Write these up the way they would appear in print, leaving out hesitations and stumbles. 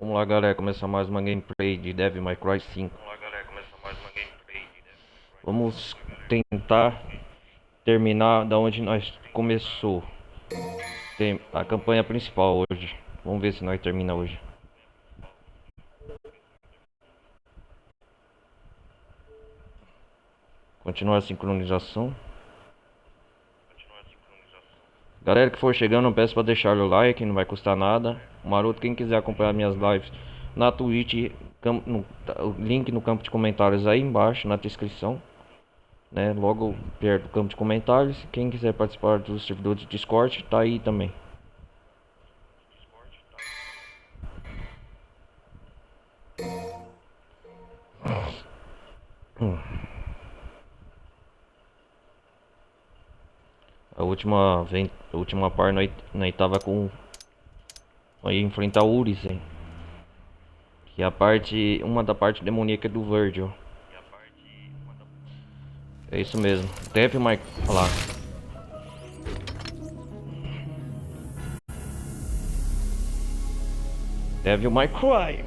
Vamos lá, galera, começar mais uma gameplay de Devil May Cry 5. Vamos tentar terminar da onde nós começou. Tem a campanha principal hoje. Vamos ver se nós termina hoje. Continuar a sincronização. Galera que for chegando, eu peço para deixar o like, não vai custar nada. Maroto, quem quiser acompanhar minhas lives na Twitch, o link no campo de comentários aí embaixo, na descrição, né? Logo perto do campo de comentários. Quem quiser participar dos servidores de Discord, tá aí também. A última par nós tava com aí enfrentar o Urizen, que é uma da parte demoníaca do Virgil. É isso mesmo. Devil May Cry. Lá. Devil May Cry.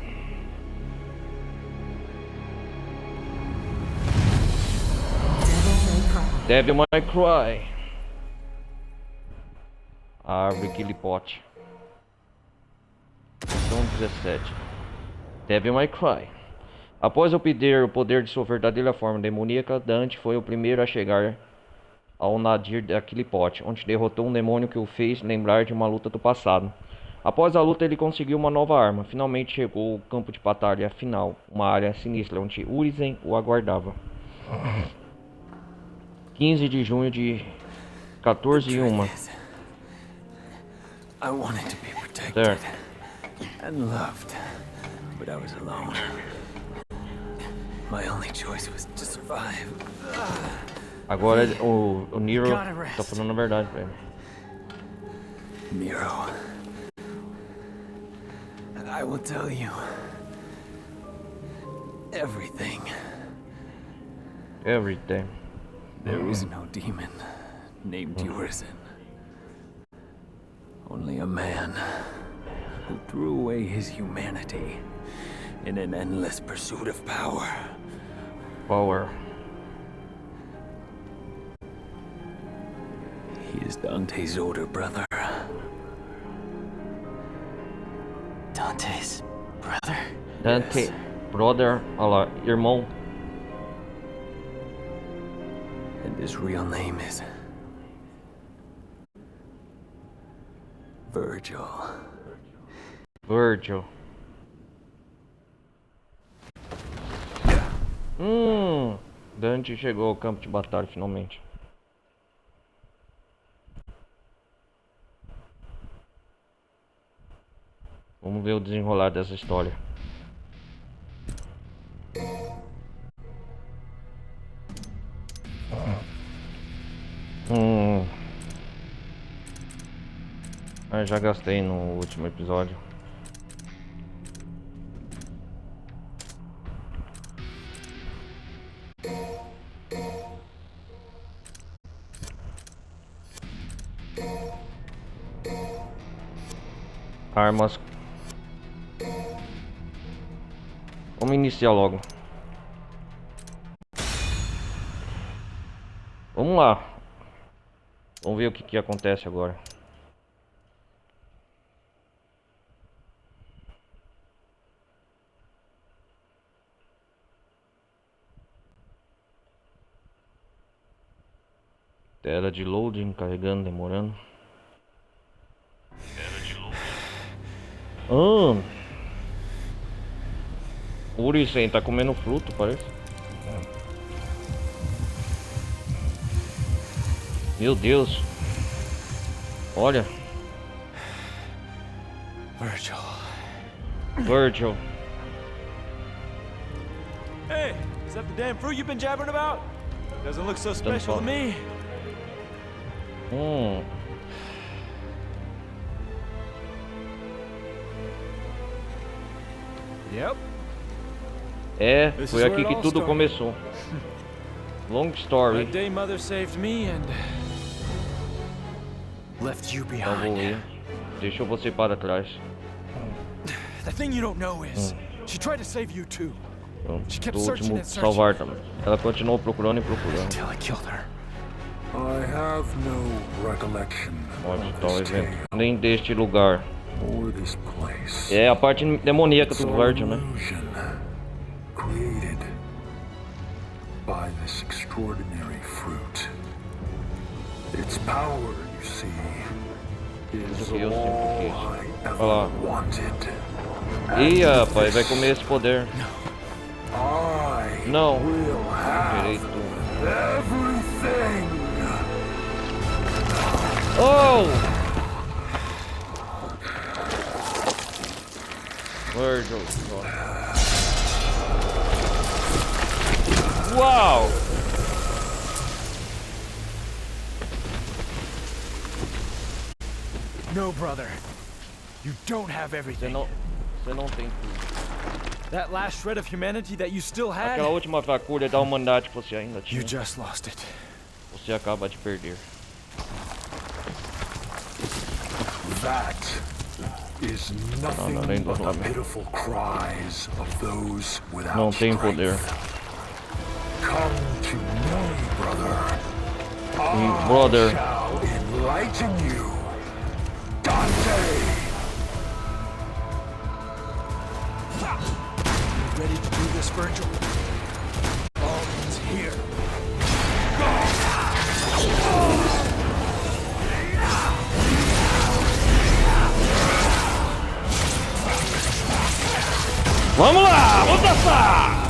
Devil May Cry. A árvore Kilipote. São 17. Devil May Cry. Após obter o poder de sua verdadeira forma demoníaca, Dante foi o primeiro a chegar ao nadir daquele pote, onde derrotou um demônio que o fez lembrar de uma luta do passado. Após a luta, ele conseguiu uma nova arma. Finalmente chegou ao campo de batalha final, uma área sinistra onde Urizen o aguardava. 15 de junho de 14:01. I wanted to be protected and loved, but I was alone. My only choice was to survive. Agora o Nero tá falando a verdade pra ele. Nero, I will tell you everything. Everything. There is no demon named Urizen. Only a man who threw away his humanity in an endless pursuit of power. Power. He is Dante's older brother. Dante's brother? Dante, Yes. brother, olha lá, irmão. And his real name is Virgil. Virgil. Dante chegou ao campo de batalha finalmente. Vamos ver o desenrolar dessa história. Já gastei no último episódio. Armas. Vamos iniciar logo. Vamos lá. Vamos ver o que acontece agora. Tela de loading, carregando, demorando. Urizen tá comendo fruto, parece. Meu Deus. Olha. Virgil. Hey, is that the damn fruit you've been jabbering about? Doesn't look so special to me. Yep. É, foi aqui que tudo começou. Long story. That day mother saved me and left you Então vou behind. ir. Deixou você para trás. The thing you don't know is, she tried to save you too. She kept Do searching último and searching. salvar também. Ela continuou procurando e procurando. Until I killed her. I have no recollection Pode of estar o this evento. tale Nem deste lugar. or this place. É a parte demoníaca do It's Virgil, an né? illusion created by this extraordinary fruit. Its power, you see, is Eu all sempre quis. I ever Olha lá. wanted. Ih, rapaz, vai comer esse poder. I Não. will have Direito. everything. Oh! Virgil. Uau! No, brother. You don't have Você everything. não tem tudo. That last shred of humanity that you still had, Aquela última fratura da humanidade que você ainda you tinha, just lost it. você acaba de perder. That is nothing além do but the nome. pitiful cries of those without Não tem strength. poder. Come to me, brother. Brother. I shall enlighten you. Dante! You ready to do this, Virgil? All is here. Vamos lá, vamos dançar!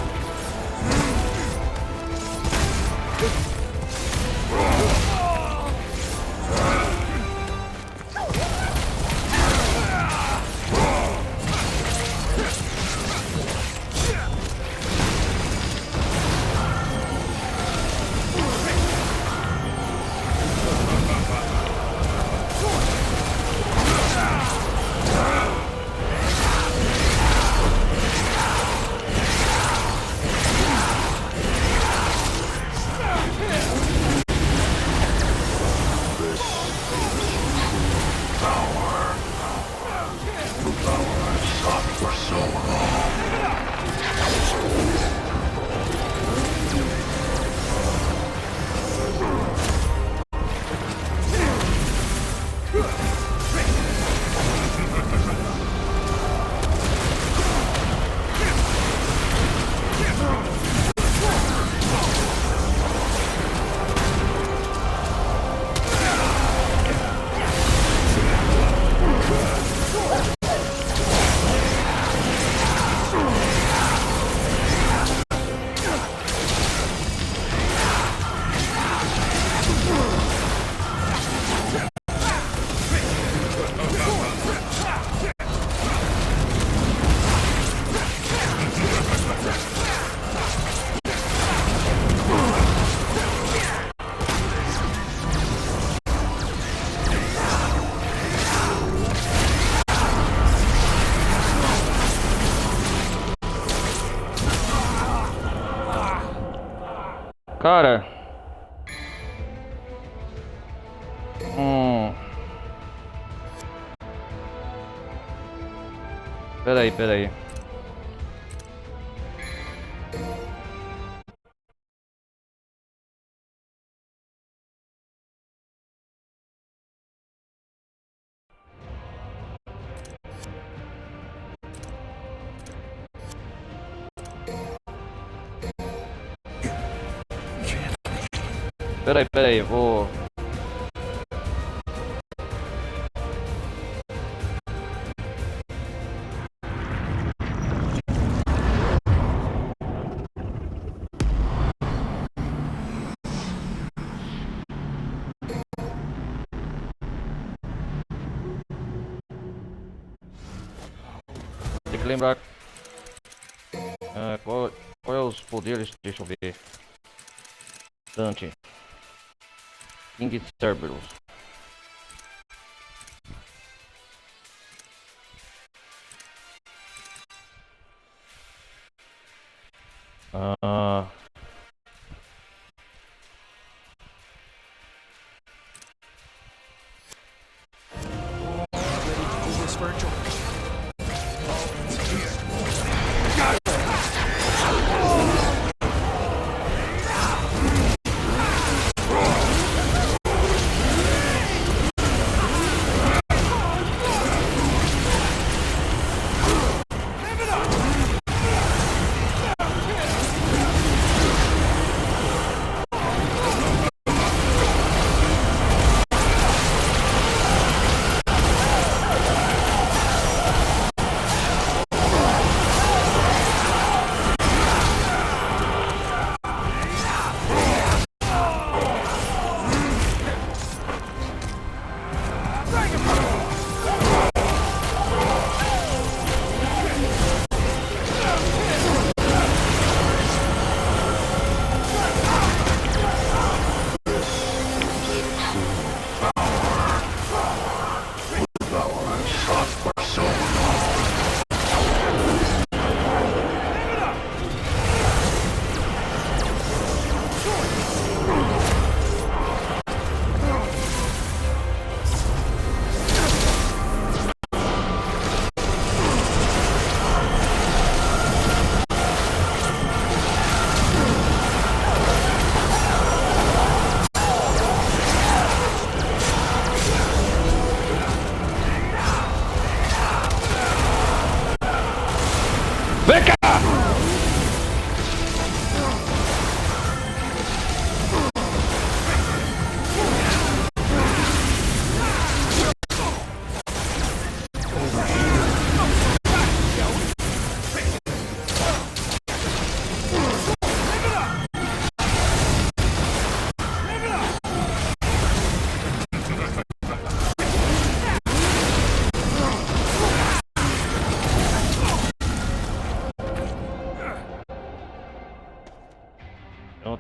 Cara. Peraí. Peraí, vou. Tem que lembrar. Qual é os poderes? Deixa eu ver. Dante. King Cerberus. Ready to do this, Virgil? All is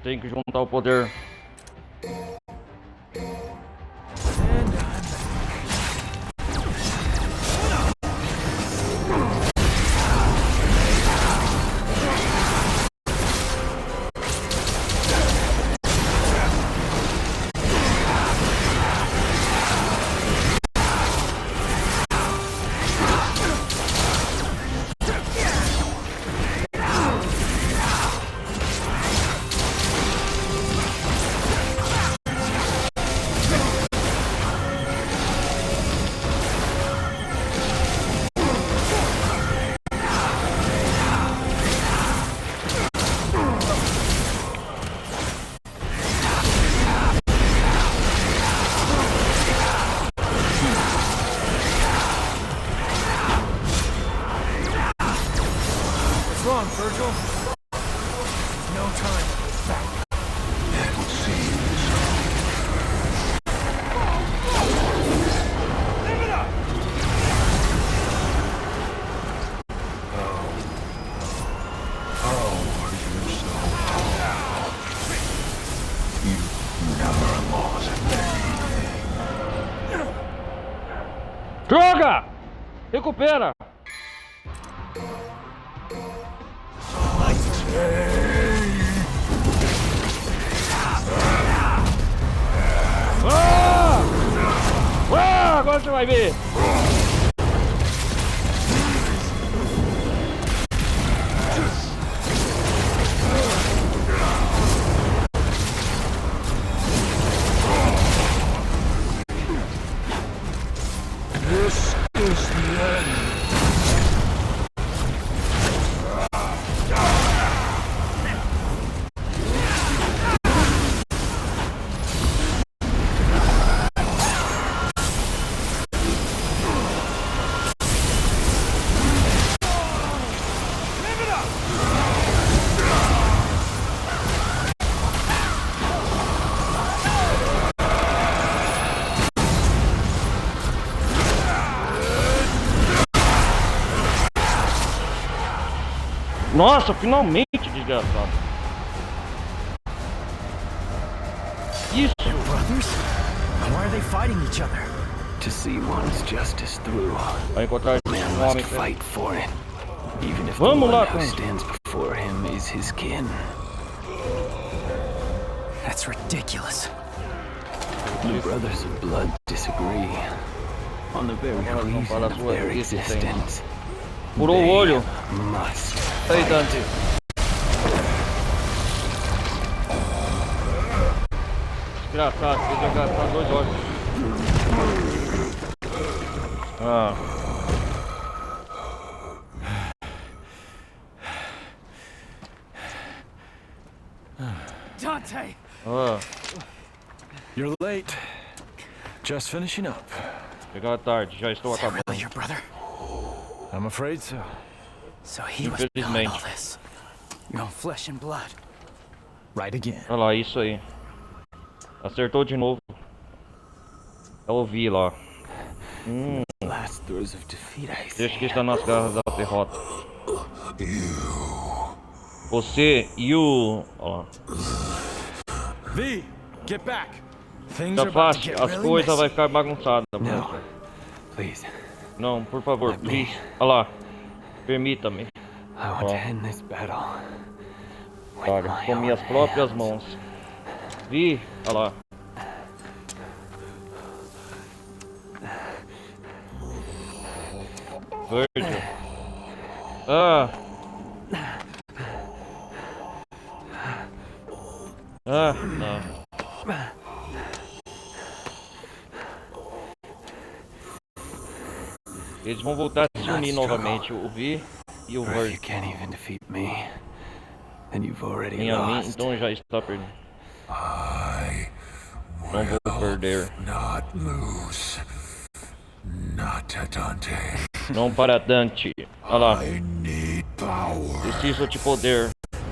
tenho que juntar o poder. What's wrong, Virgil? There's no time to go back. It seems. Live it up! How are you so? You never lost me. Droga! Recupera! Ah! Ah! Agora você vai ver! This is the end. Nossa, finalmente, desgraçado. Isso! Brothers? Why are they fighting each other? To see one's justice through, Vai encontrar man um must homem. fight for it, even if the Vamos lá, one who Clank. stands before him is his kin. That's ridiculous. The brothers of blood disagree on the very Vamos reason para a of sua their existência. existence. Furou o olho. Must. Aí, Dante. Desgraçado, fez eu gastar 2 olhos. Ah. Dante! Ah. You're late. Just finishing up. Chegou tarde, já estou Is that acabando. really your brother? I'm afraid so. So he was behind all Infelizmente. this. Your own flesh and blood. Right again. Olha lá, isso aí. Acertou de novo. Eu ouvi lá. Last throes of defeat, I Deixa see. que está nas garras da derrota. Você e o... Olha lá. V, get back. Things Tá are about to fácil, get as really coisas messy. vai ficar bagunçadas. No, please. Não, por favor, Let me. please. Olha lá. Permita-me. I want Oh. to end this battle with Cara, my com minhas own próprias hands. mãos. Vi, olha lá. Virgil. Ah. Ah, não. Eles vão voltar a se unir novamente, o Vi e o For if you Virgil. can't even defeat me, then you've already Em a mim, lost. então já está perdido. I Não vou perder. not lose. Not a Dante. Não para Dante. Olha lá. I need power. Preciso de poder.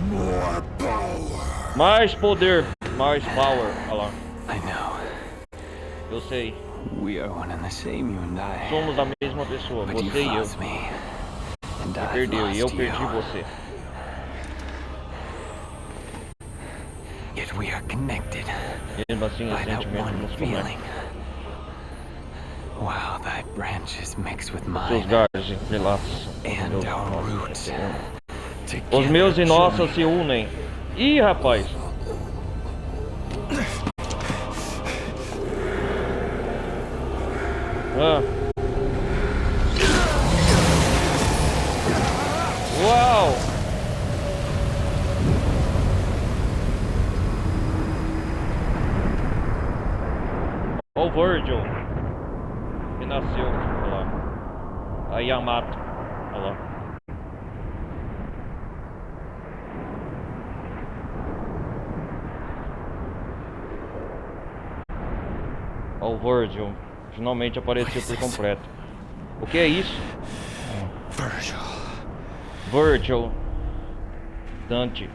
More power. Mais poder. Mais power. Olha lá. I know. Eu sei. We are one and the same, you and I. Somos a mesma pessoa. But you Você e eu. lost me. And Você I perdeu e eu lost perdi you. você. we are connected Mesmo assim, by esse that sentimento one nos feeling. conecta. While thy branches mix with Seus mine, galhos entrelaçam. and Os our meus roots se unem. Os together meus e nossas join. se unem. Ih, rapaz. Ah. Uau! Ó o Virgil. Que nasceu. Olha lá. A Yamato. Olha lá. Ó o Virgil. Finalmente apareceu por completo. O que é isso? Virgil. Virgil. Dante.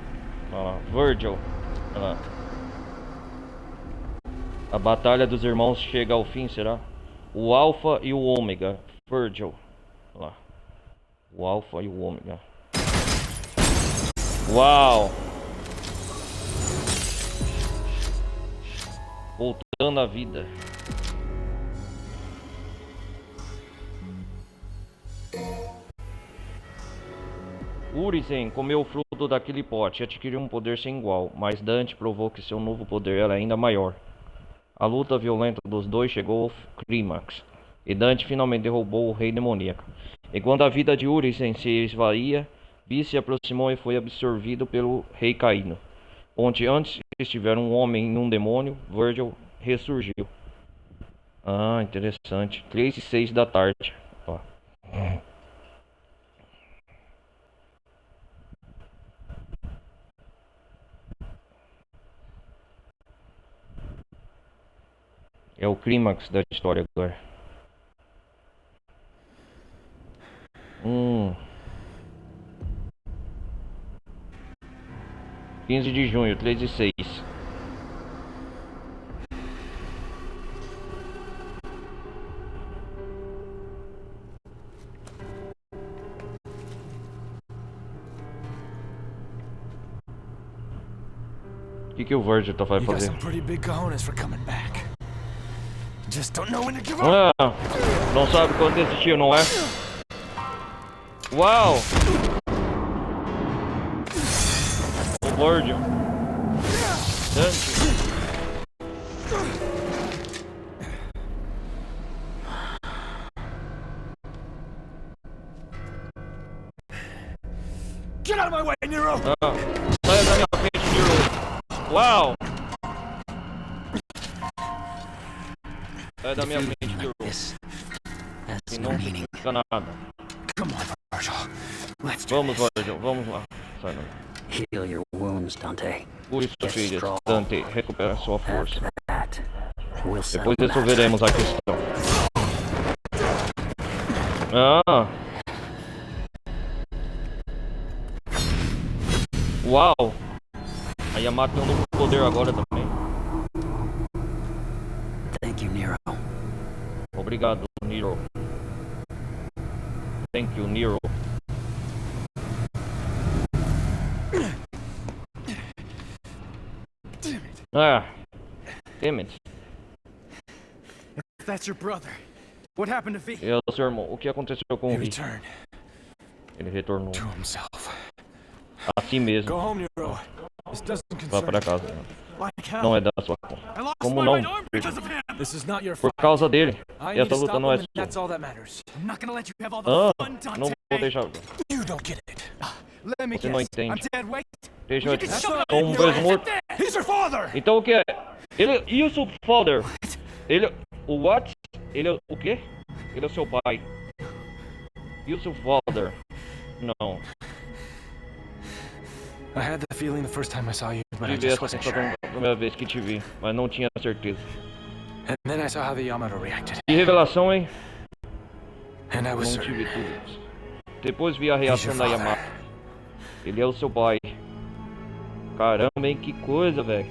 Olha lá. Virgil. Olha lá. A batalha dos irmãos chega ao fim, será? O Alpha e o Ômega. Virgil. Olha lá. O Alpha e o Ômega. Uau! Voltando à vida. Urizen comeu o fruto daquele pote e adquiriu um poder sem igual, mas Dante provou que seu novo poder era ainda maior. A luta violenta dos dois chegou ao clímax, e Dante finalmente derrubou o rei demoníaco. Enquanto a vida de Urizen se esvaía, Vi se aproximou e foi absorvido pelo rei caído. Onde antes estivera um homem e um demônio, Virgil ressurgiu. Ah, interessante. 3:06 da tarde. Ó. É o clímax da história agora. 15 de junho, 3:06. O que o Virgil tá You got fazendo? some pretty big cojones for coming back. Just don't know when to give up. Ah, não sabe quando desistiu, não é? Uau! O Virgil. Dante. Get out of my way, Nero! Ah, saia da minha frente, Nero. Uau! Saia da minha frente, Nero. This has Se no não meaning. fica nada. Come on, Virgil. Let's do Vamos, this. Virgil, vamos lá. Sai daí. Heal your wounds, Dante. Cure suas filhas. Dante, recupera sua força. After that, we'll settle Depois the matter. resolveremos a questão. Ah! Uau! A Yamato tem um novo poder agora também. Thank you, Nero. Obrigado, Nero. Thank you, Nero. Ah! Damn it. If that's your brother, what happened to V? E o seu irmão, o que aconteceu com He o Vi? returned Ele retornou to himself. a si mesmo. Go home, Nero. This doesn't Vá concern para me. casa. Like hell. Não é da sua conta. I lost Como my não? right arm because of him. This is not your Por fault. causa dele. I E need essa to luta stop não é him, and sua. that's all that matters. I'm not gonna let you have all the Ah, fun, Dante. não vou deixar. You don't get it. Let me Você não guess. I'm entende. dead weight. Deixa eu You can shut up, sou um Nero. peso morto. He's your father. Então o que é? Ele e o seu father? Ele o what? Ele é o quê? Ele é o seu pai. E o seu father? Não. I had the feeling the first time I saw you, but I Tive just essa wasn't sensação sure. a primeira vez que te vi, mas não tinha certeza. And then I saw how the Yamato reacted, Que revelação, hein? and I was Não certain. tive tudo isso. Depois vi a reação da Yamato. Ele é o seu pai. Caramba, hein? Que coisa, velho.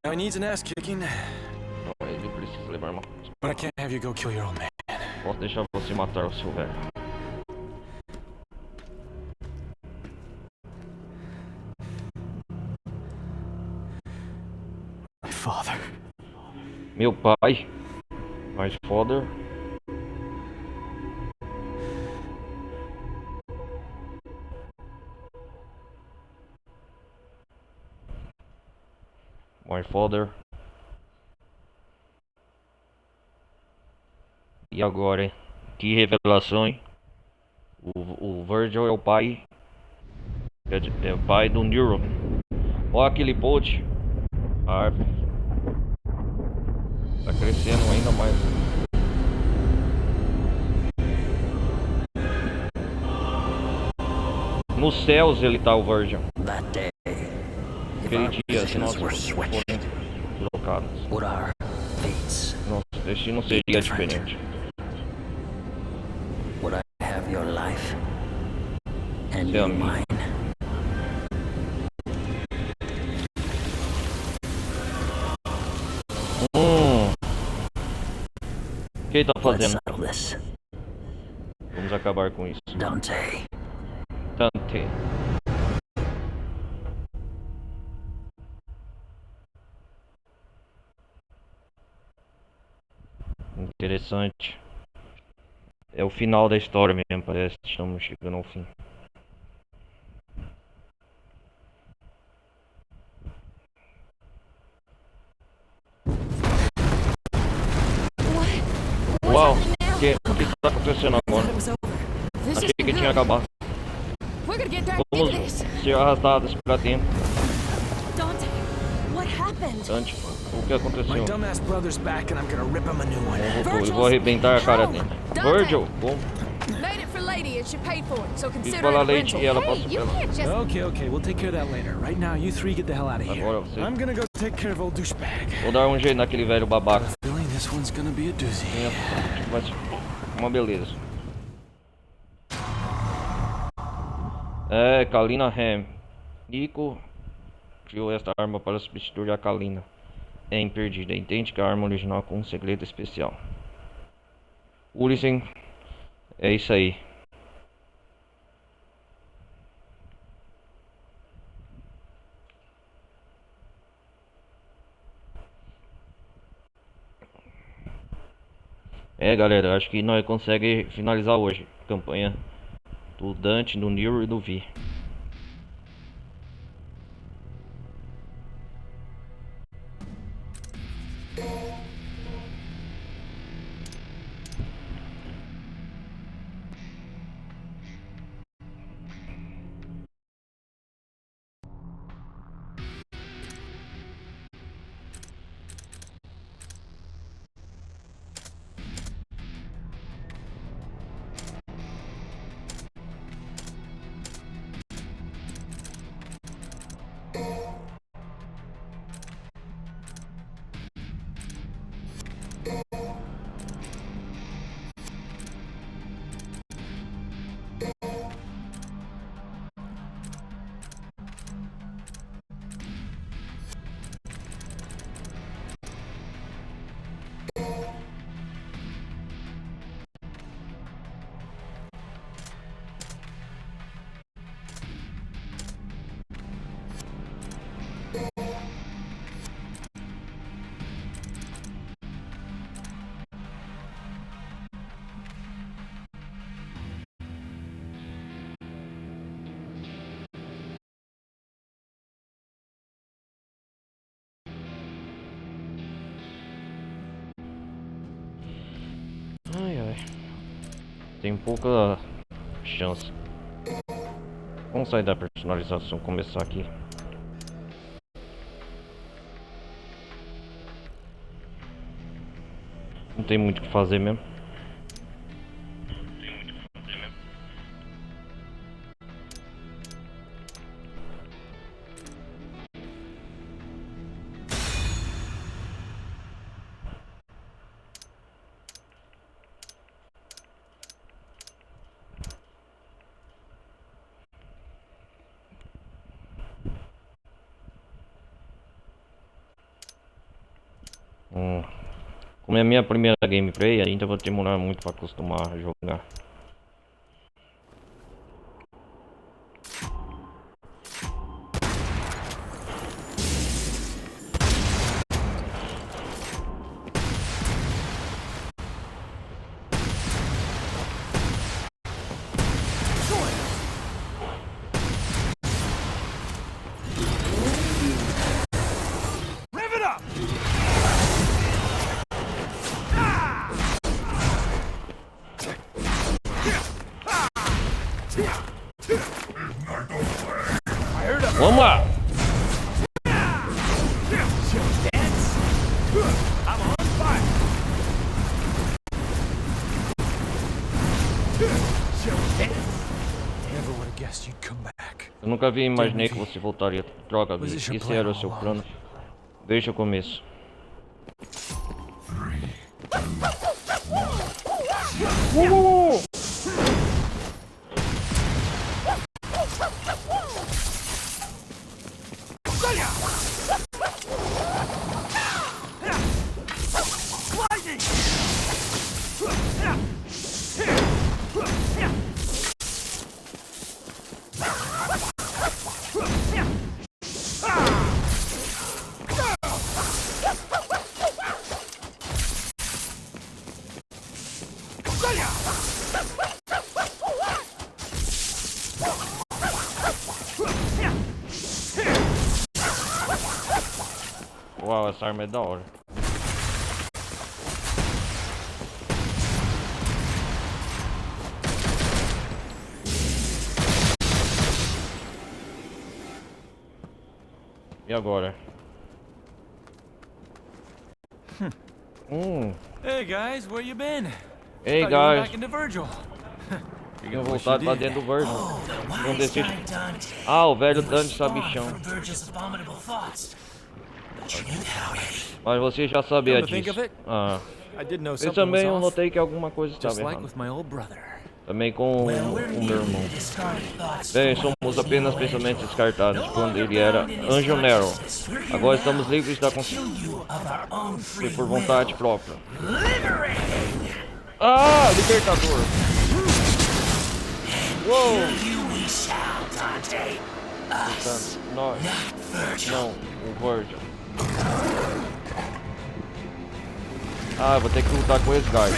Now he needs an ass kicking, Não, ele precisa levar uma coisa. but I can't have you go kill your old man. Posso deixar você matar o seu velho. Meu pai. My father. My father. E agora, hein? Que revelação, hein? O Virgil é o pai. É o pai do Nero. Olha aquele pote. A árvore. Tá crescendo ainda mais. Nos céus ele tá, o Virgil. That day, if Aquele our dia, se nós positions were fossem switched, trocados. would our fates, Nosso destino seria diferente. would I have your life and Yeah, you me. mine? Quem tá Let's fazendo? settle this. Vamos acabar com isso. Dante, Dante. Interessante. É o final da história mesmo, parece que estamos chegando ao fim. Uau! O que tá acontecendo agora? It was over. This Achei is que tinha good. acabado. We're gonna get back Vamos into this. ser arrastados pra dentro. Dante, what happened? Dante, o que aconteceu? My dumbass brother's back and I'm gonna rip him a new one. Eu vou arrebentar a cara dele. Virgil, bom. Made it for Lady and she paid for it, so Fiz consider pra it a Lady rental. e ela Hey, passou you pela. can't just... Okay, we'll take care of that later. Right now, you three get the hell out of here. Agora você. I'm gonna go take care of old douchebag. Vou dar um jeito naquele velho babaca. Feeling this one's gonna be a doozy. Vai ser uma beleza. É, Kalina Ham. Nico criou esta arma para substituir a Kalina. É imperdida. Entende que a arma original com um segredo especial. Ulisen. É isso aí. É, galera, acho que nós conseguimos finalizar hoje a campanha do Dante, do Nero e do Vi. Ai ai. Tem pouca chance. Vamos sair da personalização, começar aqui. Não tem muito o que fazer mesmo. Como é a minha primeira gameplay, ainda vou demorar muito para acostumar a jogar. Vamos lá! Never would have guessed you'd come back. Eu nunca imaginei que você voltaria. Droga, Vi. Esse era o seu plano. Desde o começo. Uau, essa arma é da hora. E agora? Hey guys, where you been? Ei, Thought you went guys. back into Virgil. Tinha voltado pra dentro do Virgil. Não decide. Ah, o velho Dante sabichão. Mas você já sabia Come to think disso. of it, Ah. I did know Eu something também was off, notei que alguma coisa estava just like errada. with my old brother. Também com o meu irmão. Bem, somos apenas pensamentos descartados quando ele era Anjo Nero. Agora estamos livres da consciência por vontade própria. Ah, libertador! Uou! Não, o Virgil. Ah, vou ter que lutar com esse guy.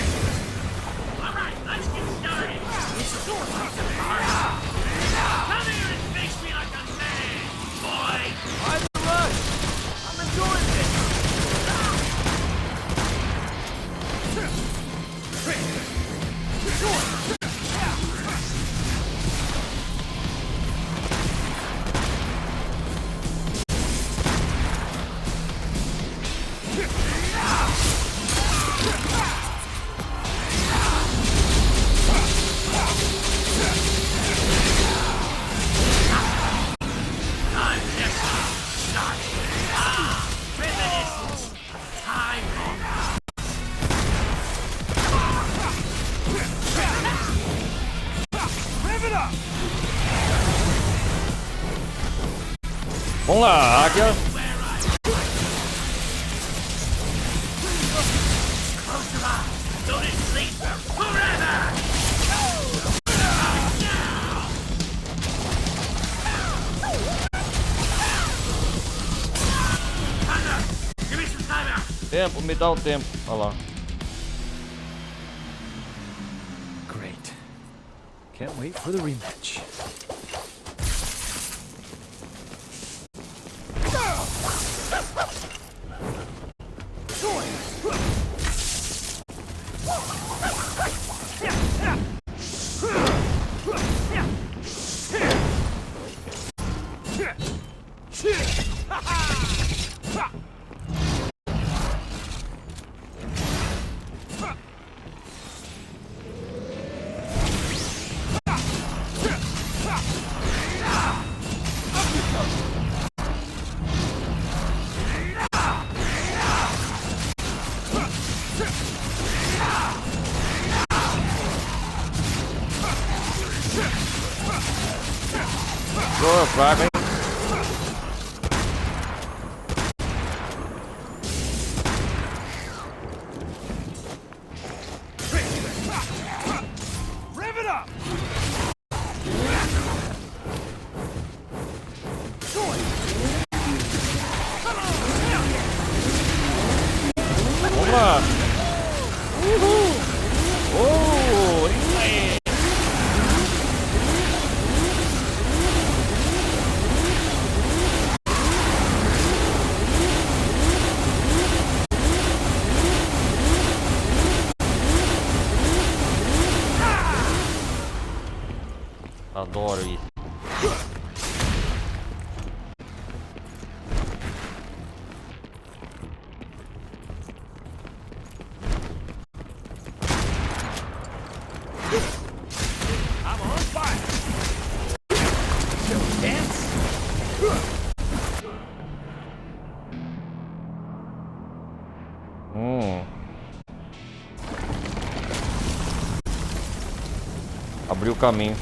Vamos lá, Águia. Tempo, me dá um tempo. Olha lá. Great. Can't wait for the rematch. Boa, fraco, hein? Rev it up! Vamos lá. Uhul. Oh, isso aí. Adoro isso. Abriu o caminho.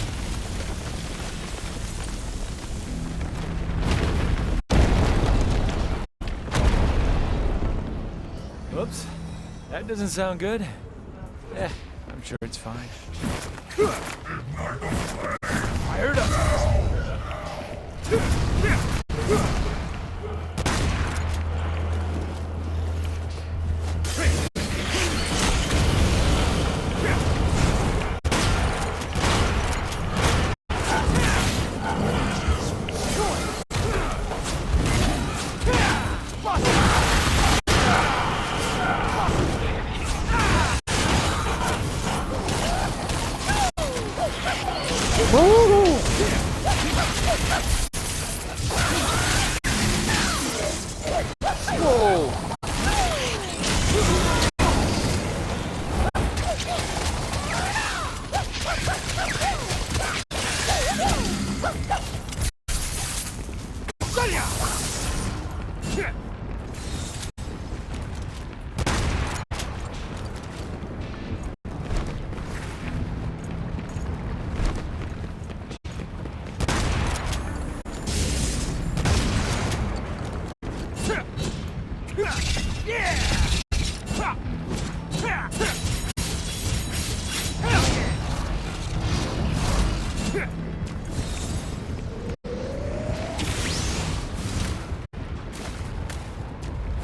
Oops. That doesn't sound good. Yeah, I'm sure it's fine. Fired up.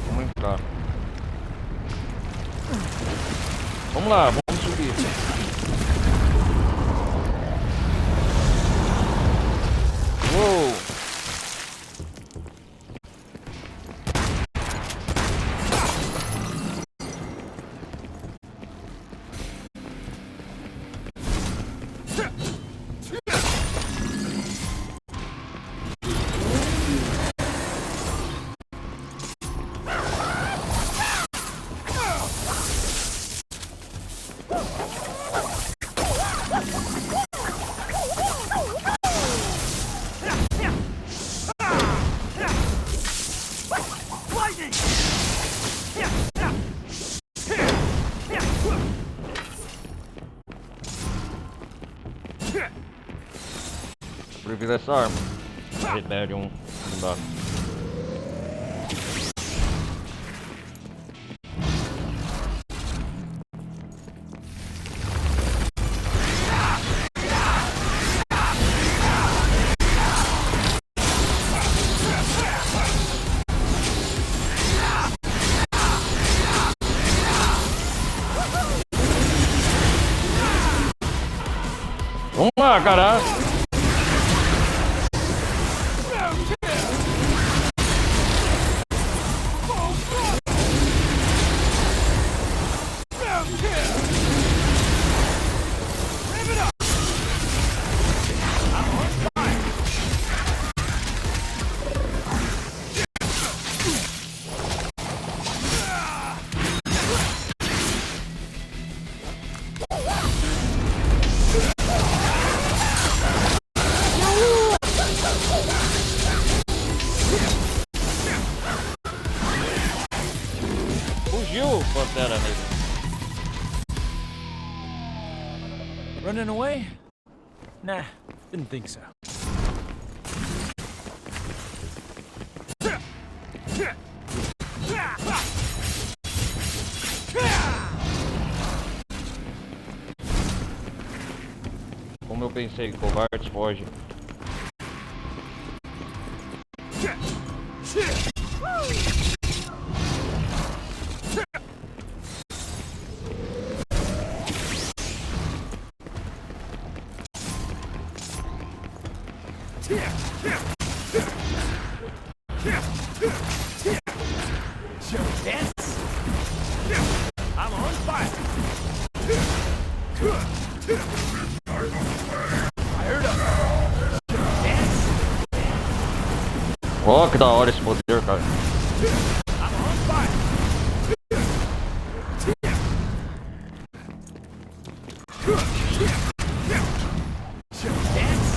Vamos entrar. Vamos lá, vamos subir. Uou! Sobreviver essa arma. Rebellion, não dá. Vamos lá, caralho! Fugiu, Pantera Negra. Running away? Nah, didn't think so. Como eu pensei, covardes foge. Show dance. I'm on fire. Fired up. Show dance. Ó, que da hora esse poder, cara. I'm on fire. Show dance.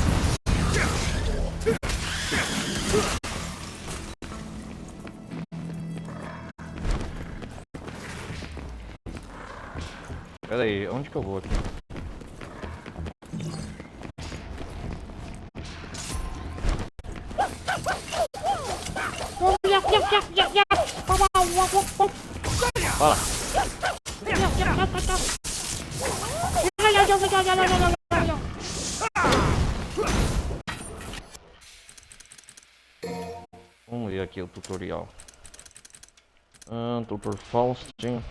Pera aí, onde que eu vou aqui? Fala. Vamos ver aqui o tutorial. Tutor Faustin.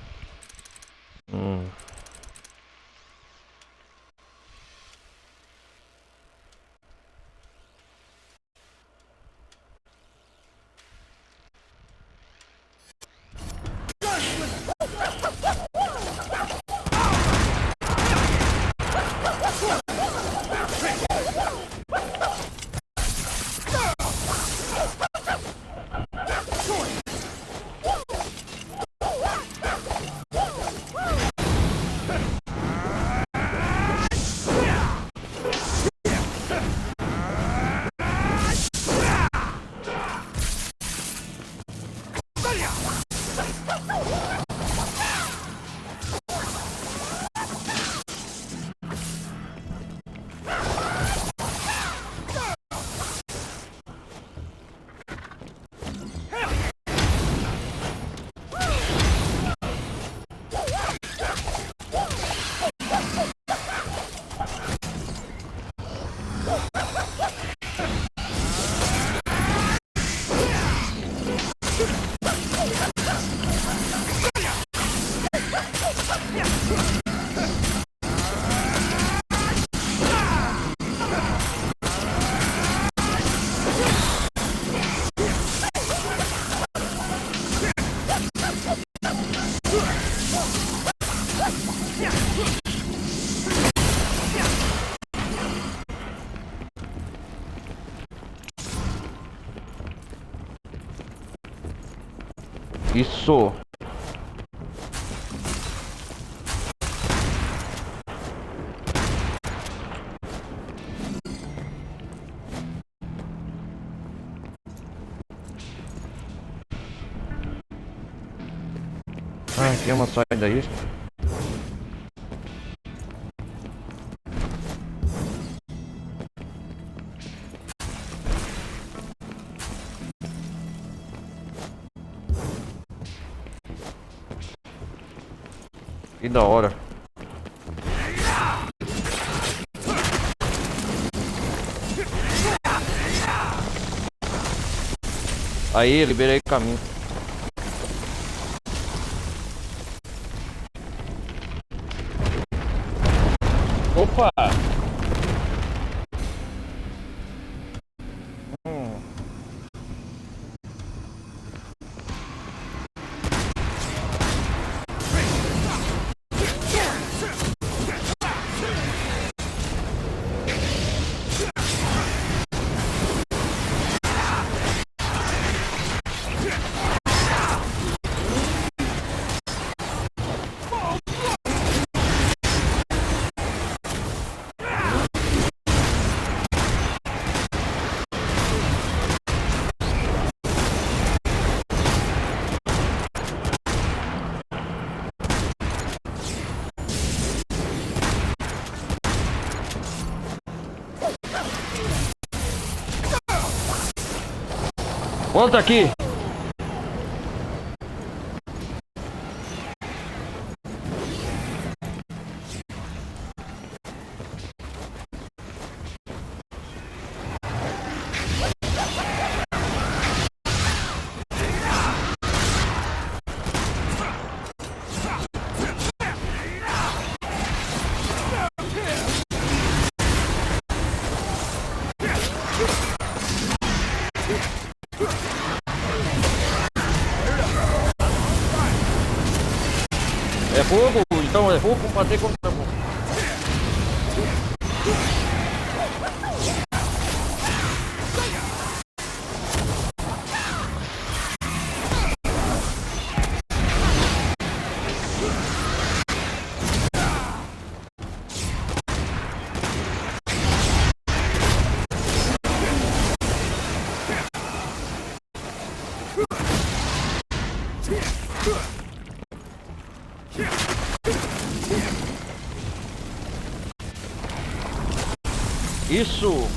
Isso. Aqui é uma saída aí. Que da hora. Aí, liberei o caminho. Opa! Volta aqui! É fogo, então é fogo, vamos bater contra fogo. Isso!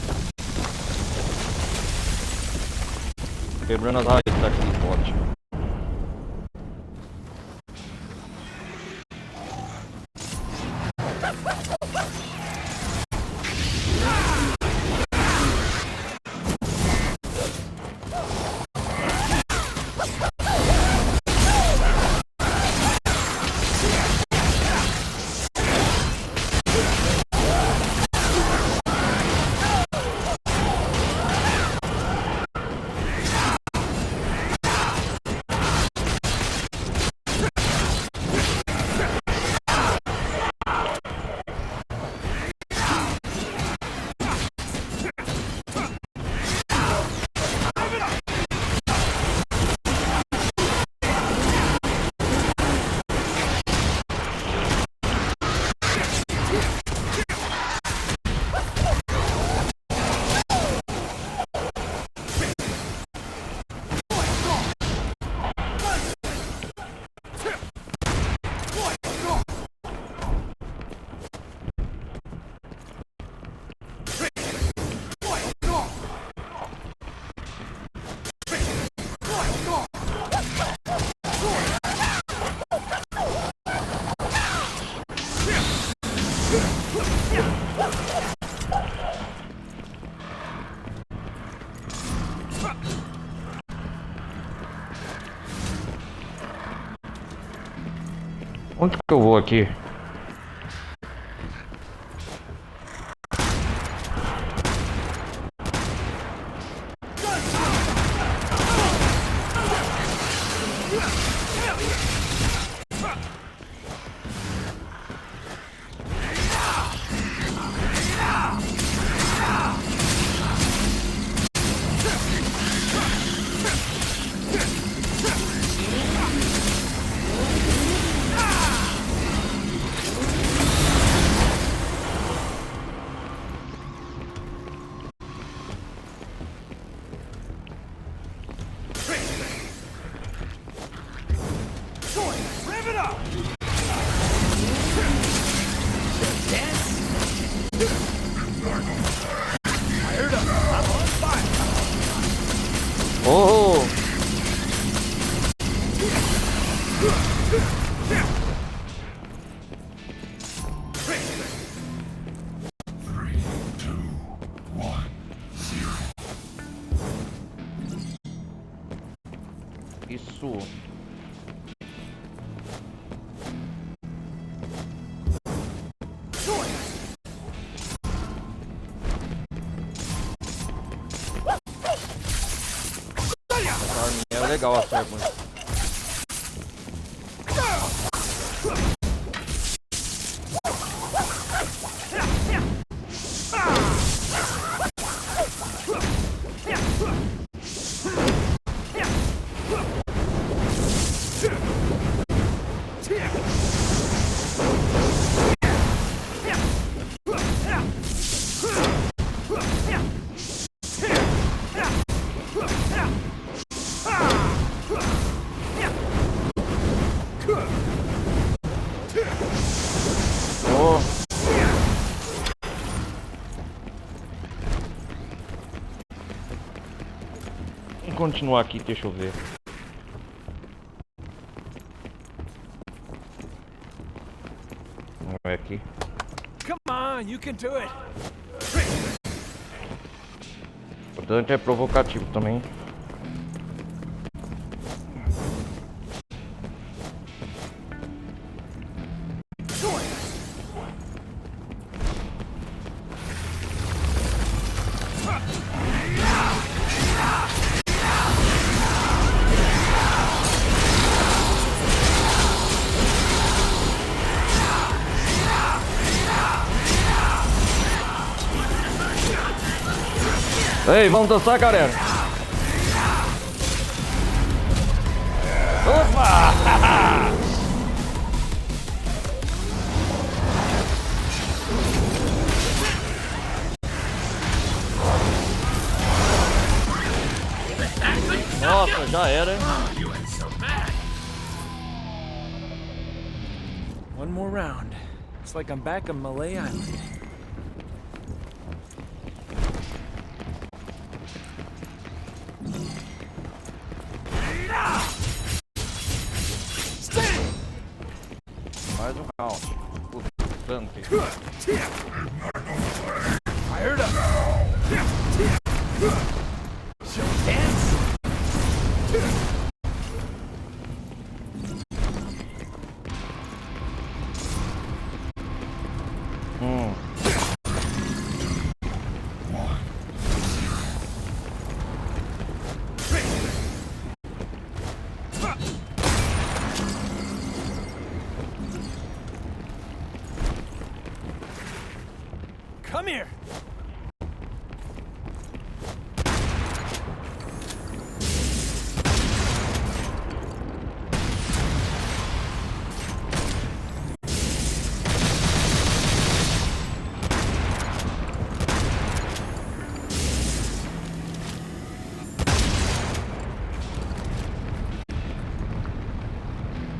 Quebrando as raízes daquele pote. Onde que eu vou aqui? Oh! Isso. Essa arminha é legal, a serva. Oh. Vamos continuar aqui, deixa eu ver. Vamos ver aqui. Come on, you can do it. O Dante é provocativo também. Ei, vamos dançar, galera! Opa! Nossa, já era, hein? One more round. It's like I'm back on Malay Island. Mais um round. O tanque. Fired up. Show dance. Come here.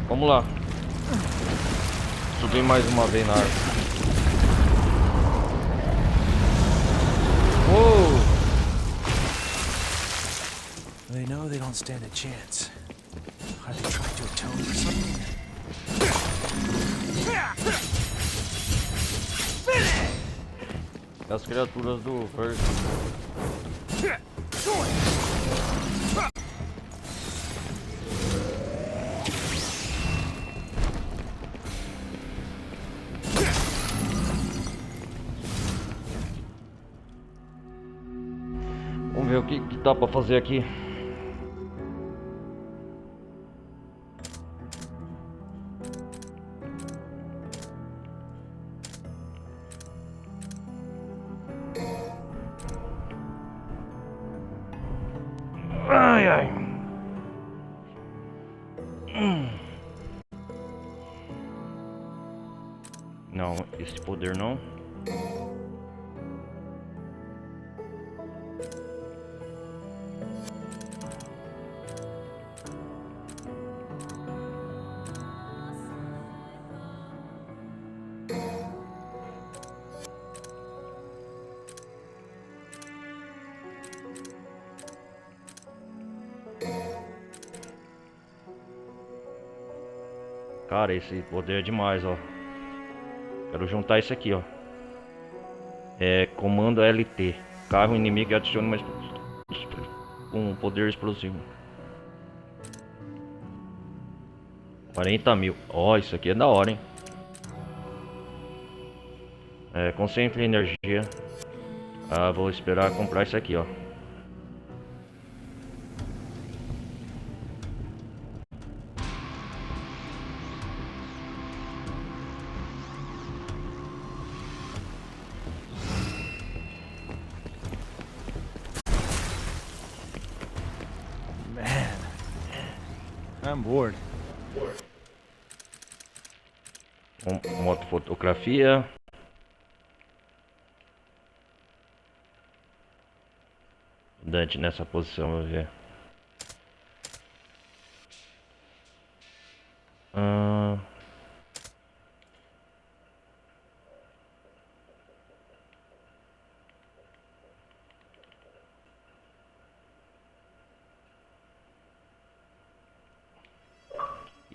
Vamos lá. Subi mais uma vez na árvore. Uou! They know they don't stand a chance. Are they trying to atone for something? As criaturas do verde. Vamos ver o que dá pra fazer aqui. Ai, ai. Não, esse poder não. Cara, esse poder é demais, ó. Quero juntar isso aqui, ó. É comando LT. Carro inimigo e adicione mais um poder explosivo. 40 mil. Ó, isso aqui é da hora, hein? É, concentre energia. Ah, vou esperar comprar isso aqui, ó. Man, I'm bored. Moto fotografia. Dante nessa posição, vou ver.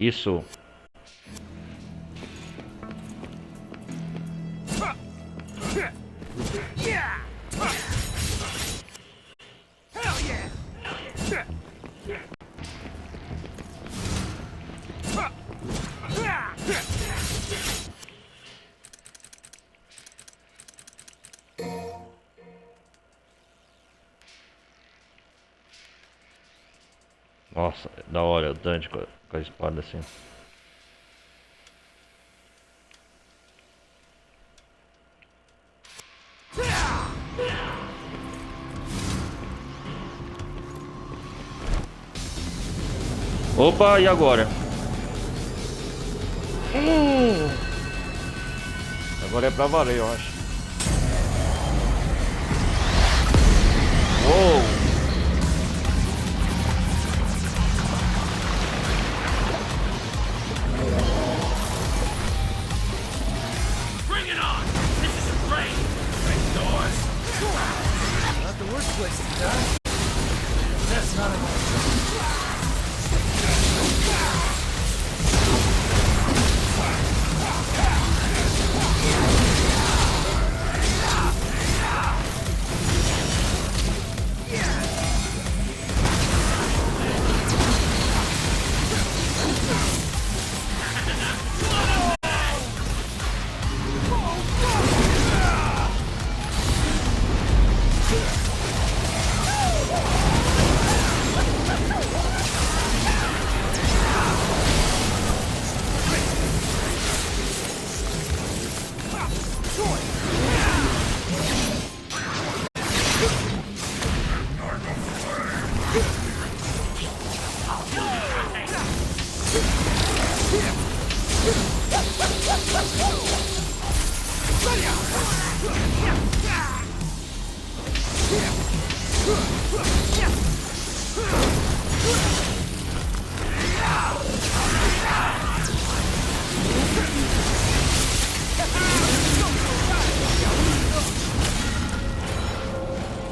Isso. Nossa, da hora o Dante com a espada assim. Opa, e agora? Agora é pra valer, eu acho. Uou! Not the worst place to die. That's not enough.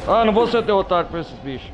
Ah, não vou ser derrotado por esses bichos.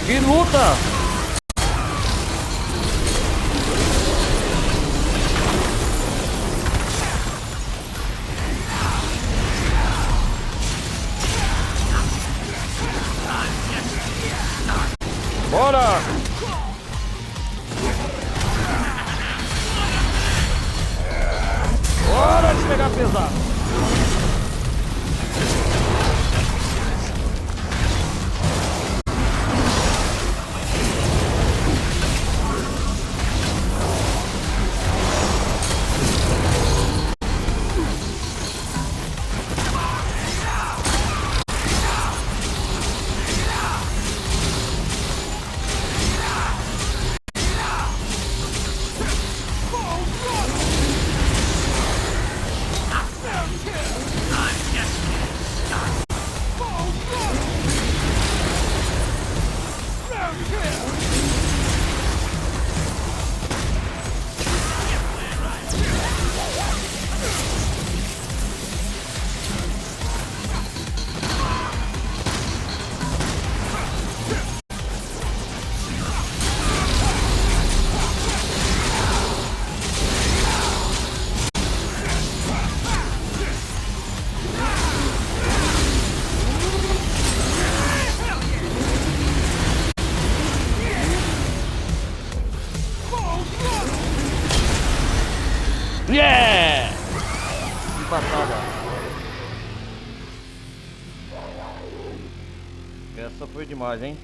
Que luta! Bora! Bora de pegar pesado! Yeah! Empatada. Essa foi demais, hein?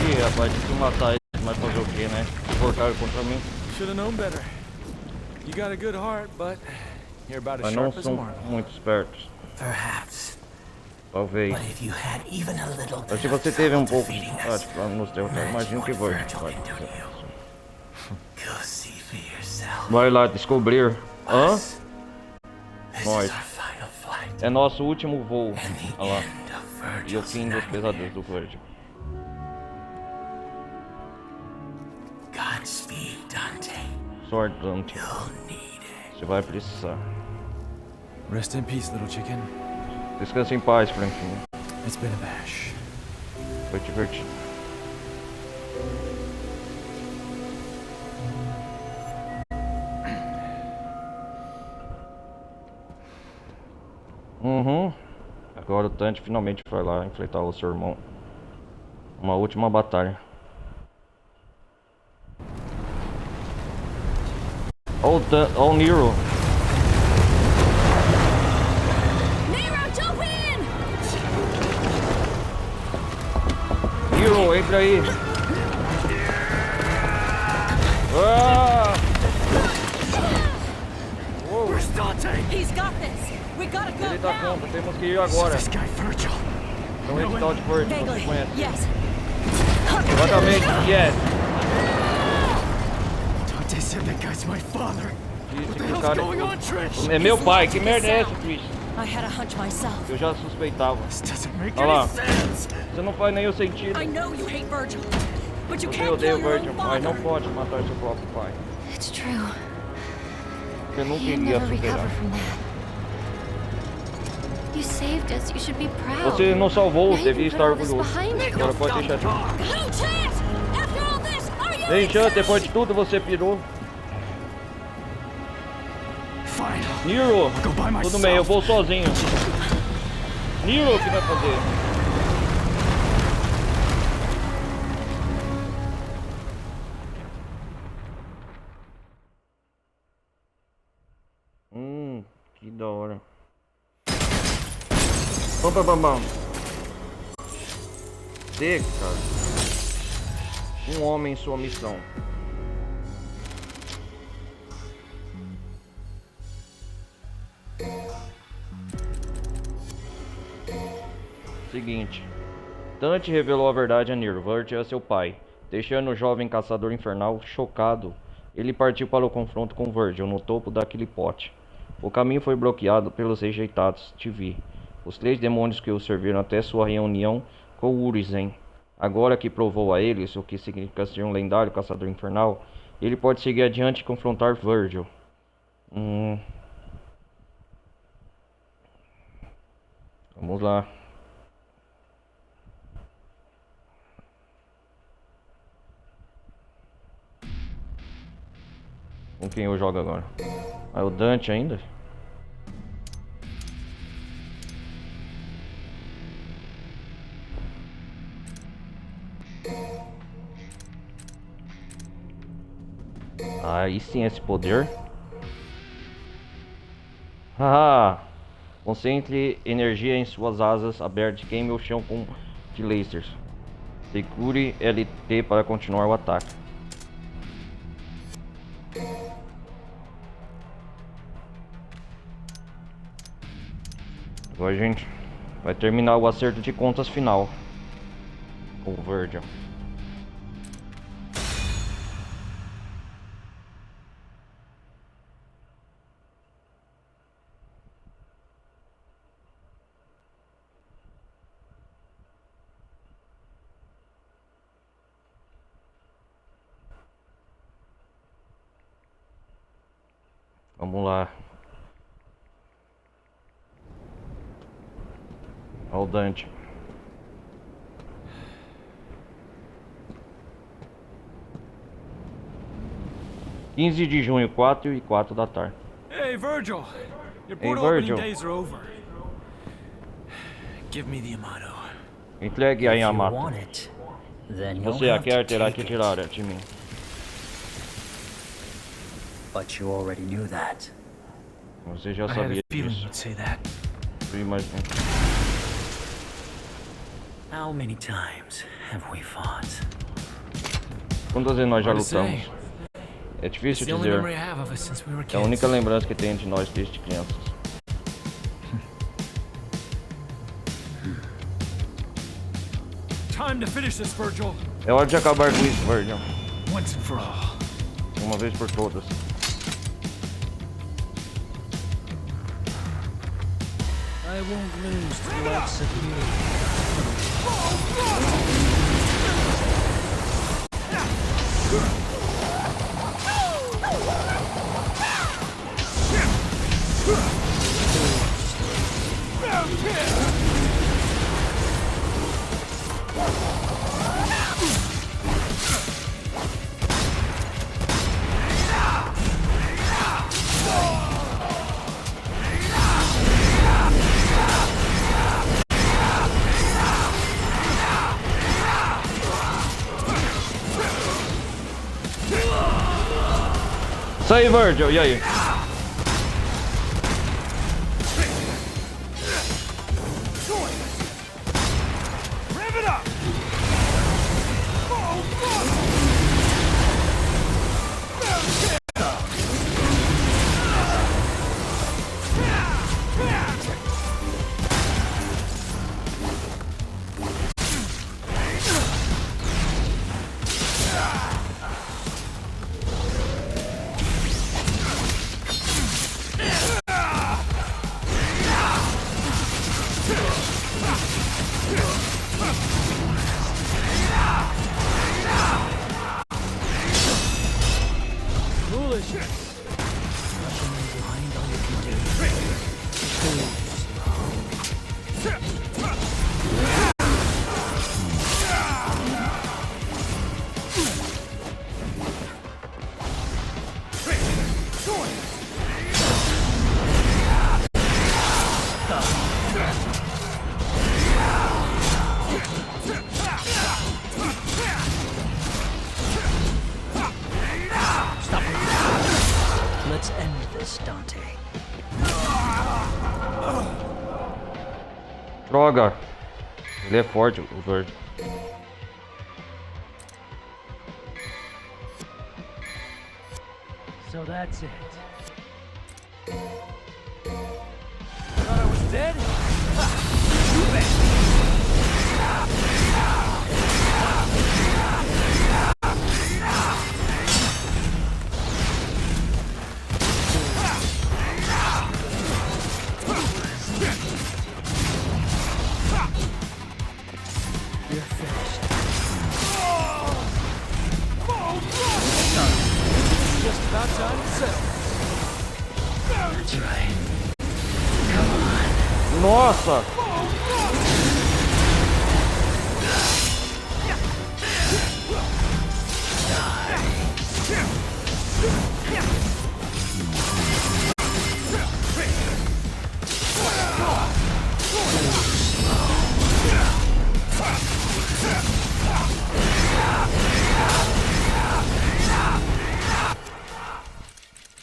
Ih, rapaz, tem que matar eles, mas fazer o que, né? Portaram contra mim. Should have known better. You got a good heart, but you're about as Mas não sharp as a são marble. muito espertos. Perhaps. Talvez. But if you had even a little Mas bit se of você teve um trouble pouco de defeating us, dificuldade pra nos derrotar, imagino que vai. go see for yourself. Vai lá descobrir. Hã? This Nós. is our final flight. É nosso último voo. And the Olha lá. end of E o Virgil's fim dos nightmare. pesadelos do Virgil. Godspeed, Dante. Sorte, Dante. You'll need it. Você vai precisar. Rest in peace, little chicken. Descanse em paz, Franquinho. It's been a bash. Foi divertido. Uhum. Agora o Dante finalmente vai lá enfrentar o seu irmão. Uma última batalha. Olha o Nero. Nero, jump in! Nero, entra aí. Ah! Where's Dante? He's got this. We gotta go Ele tá now. contra, temos que ir agora. This guy Virgil. Então esse tal de Virgil, você Vaguely. conhece. Yes. Exatamente, yes. Dante said that guy's my father. Disse What the que o hell's cara going on, Trish? é meu pai. Que merda é essa, Chris? I had a hunch myself. Eu já suspeitava. This doesn't make Olha lá. any sense. Você não faz nenhum sentido. I know you hate Virgil, but you Você can't odeia kill o your Virgil, own mas não father. pode matar seu próprio pai. It's true. Você nunca You'll iria never superar. recover from that. You saved us. You should be proud. Você nos salvou, Now you devia can estar put all this orgulhoso. behind you. Agora pode deixar de... No chance! After all this, are you Ei, Chan, insane? depois de tudo você pirou. Fine. Nero, Go by myself. tudo bem, eu vou sozinho. Nero, o que vai fazer? Que da hora. Bam, bam, bam, bam. Chega, cara. Um homem em sua missão. Seguinte. Dante revelou a verdade a Nero. Vert é seu pai. Deixando o jovem caçador infernal chocado, ele partiu para o confronto com Virgil no topo daquele pote. O caminho foi bloqueado pelos rejeitados Tivi, os 3 demônios que o serviram até sua reunião com Urizen. Agora que provou a eles o que significa ser um lendário caçador infernal, ele pode seguir adiante e confrontar Virgil. Vamos lá. Com quem eu jogo agora? Ah, o Dante ainda? Aí sim, esse poder. Haha! Concentre energia em suas asas abertas e queime o chão com de lasers. Segure LT para continuar o ataque. Agora a gente vai terminar o acerto de contas final com o Virgil. Vamos lá. Olha o Dante. (15 de junho, 4:04 da tarde. Hey, Virgil. Your Hey, portal opening Virgil. days are over. Give me the Yamato. Entregue a If you Yamato. want it, then you'll Você a have to quer, terá que take it. tirar de mim. But you already knew that. Você já I had sabia a feeling disso. you'd say that. Eu imagino. How many times have we fought? Quantas vezes nós já Hard to say. lutamos? É It's difícil the only memory I dizer. have of us since we were É a única kids. lembrança que tenho de nós desde crianças. Time to finish this, Virgil. É hora de acabar com isso, Virgil. Once and for all. Uma vez por todas. I won't lose to the likes of you. Isso aí, Virgil, e aí? Rev it up! Foolishness. Nothing Let's end this, Dante. Droga! Ele é forte, o verde. So that's it. Thought I was dead? Ha! Too bad. You're finished. Just about time to settle. That's right. Nossa!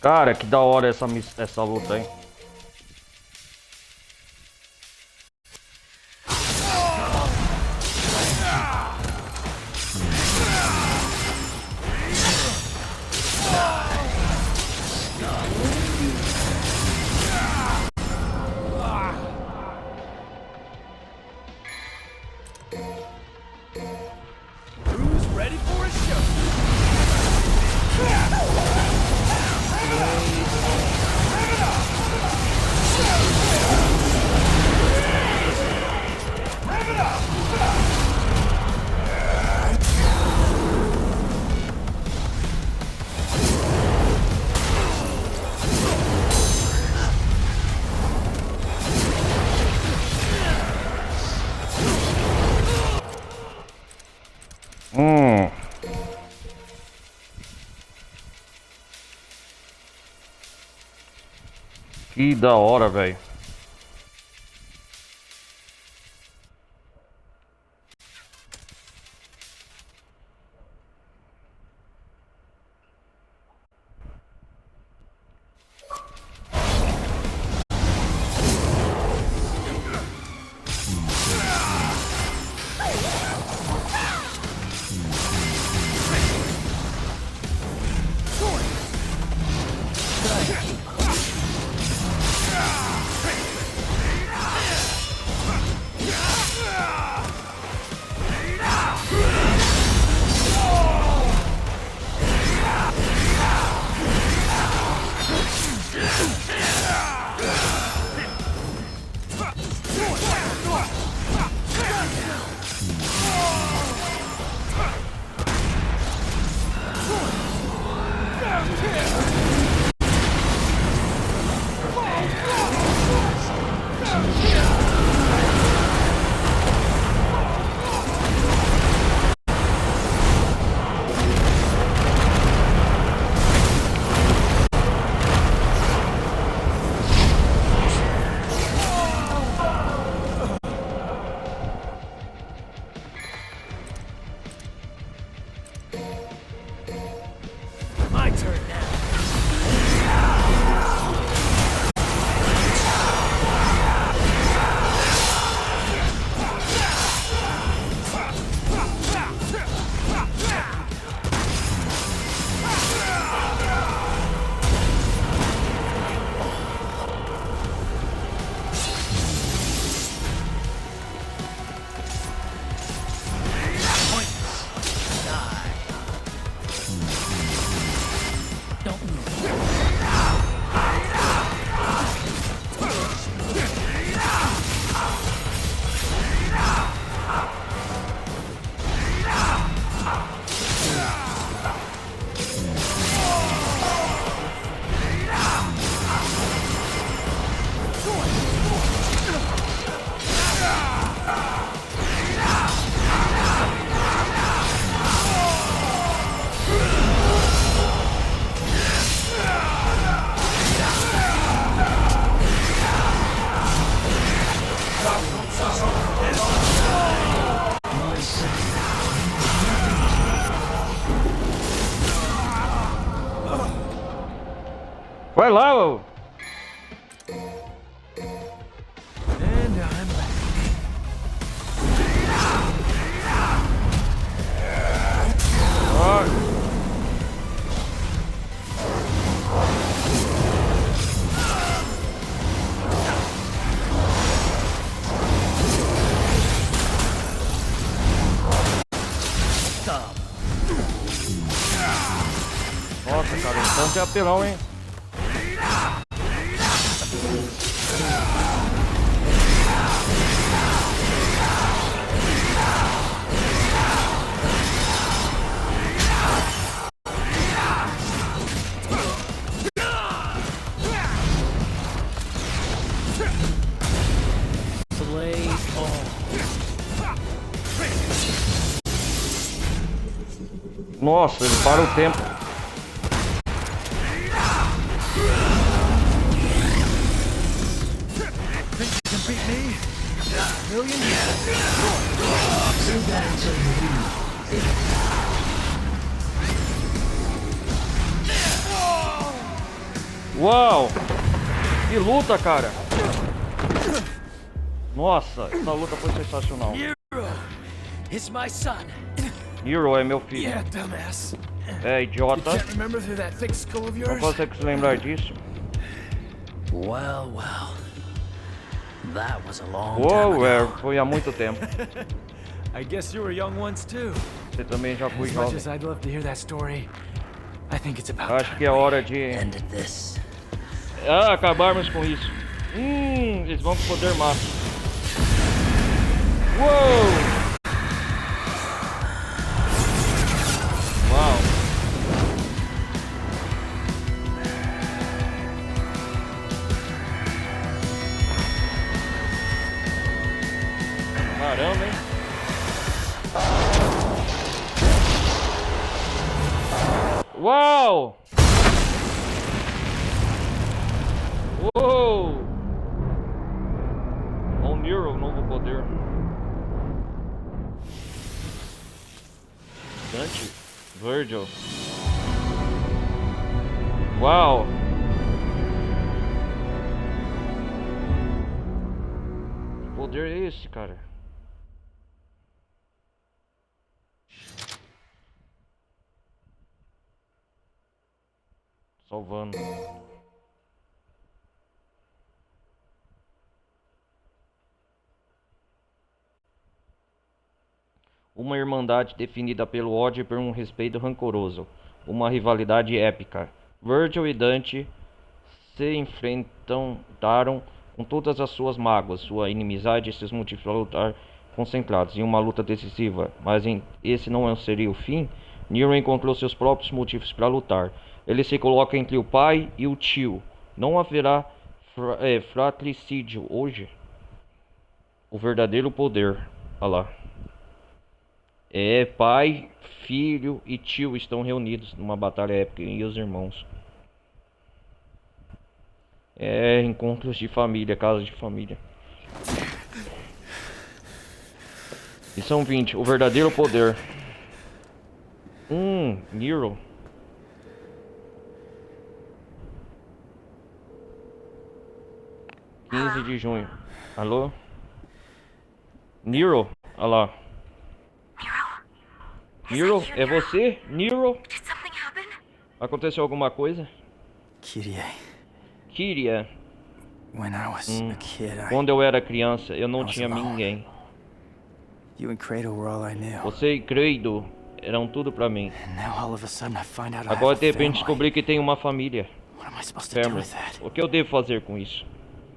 Cara, que da hora essa luta, hein? Who's ready for a show? Que da hora, velho. My turn now. Vai lá, ô. And I'm back. Ai. Nossa, cara, então tem apelão, hein? Slay all. Nossa, ele para o tempo. Think you can beat me? Million? Uau! Que luta, cara! Nossa, essa luta foi sensacional. It's my son. Hero é meu filho. Yeah, dumbass. É idiota. Can't remember through that thick skull of Não yours? consegue se lembrar disso. Well, well. That was a long time Uou, ago. foi há muito tempo. I guess you were young once too. Você também já foi As much jovem. as I'd love to hear that story, I think it's about Acho que é hora de Ended this. acabarmos com isso. Eles vão pro poder máximo. Uou! Uau! Caramba, hein? Uau! Uou! O Nero, novo poder. Dante, Virgil. Uau! Que poder é esse, cara? Salvando. Uma irmandade definida pelo ódio e por um respeito rancoroso. Uma rivalidade épica. Virgil e Dante se enfrentaram com todas as suas mágoas, sua inimizade e seus motivos para lutar concentrados em uma luta decisiva. Mas esse não seria o fim. Nero encontrou seus próprios motivos para lutar. Ele se coloca entre o pai e o tio. Não haverá fratricídio hoje. O verdadeiro poder. Olha lá. Pai, filho e tio estão reunidos numa batalha épica. E os irmãos. Encontros de família, casas de família. Lição 20. O verdadeiro poder. Nero. De junho. Alô? Nero? Olha lá. Nero? É você? Nero? Did something happen? Aconteceu alguma coisa? Kyrie, Kyria. when I was a kid, Quando eu era criança, eu não tinha ninguém. you and Kratos were all I knew. Você e Credo eram tudo pra mim. And now all of a sudden I find out I Agora have de a repente family. descobri que tenho uma família. What am I supposed to do Family. with that? O que eu devo fazer com isso?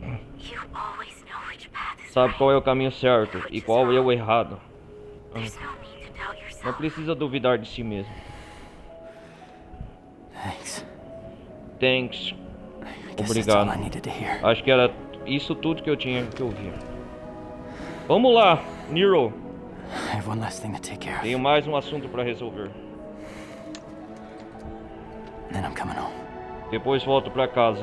You always know which path is Sabe right. qual é o caminho certo e qual é o errado. There's no need to doubt Não yourself. precisa duvidar de si mesmo. Thanks. Thanks. I guess that's all Obrigado. I needed to hear. Acho que era isso tudo que eu tinha que ouvir. Vamos lá, Nero. I have one last thing to take care of. Tenho mais um assunto pra resolver. Then I'm coming home. Depois volto pra casa.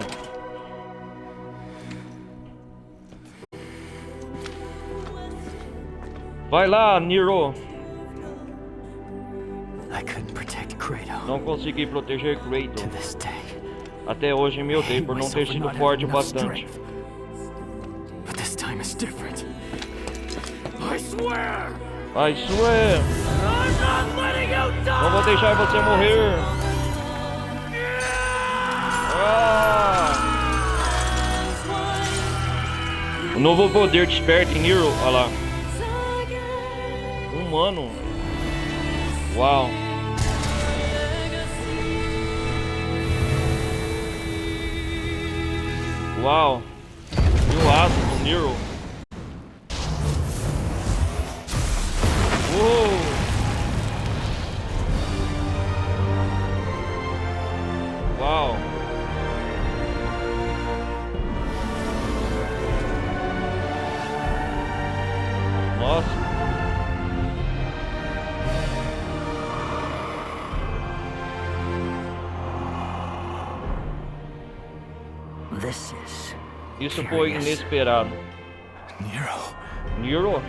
Vai lá, Nero. I couldn't protect Kratos Não consegui proteger to Kratos. this day. Até hoje me odeio por não ter sido forte o bastante. But this time is different. I swear! I swear! I'm not letting you die! Não vou deixar você morrer! Ah! O novo poder desperta em Nero, olha lá. Humano. Uau. Uau. E o aço do Nero. Uou. Uau. Nossa. This is Isso foi inesperado. Nero. Nero?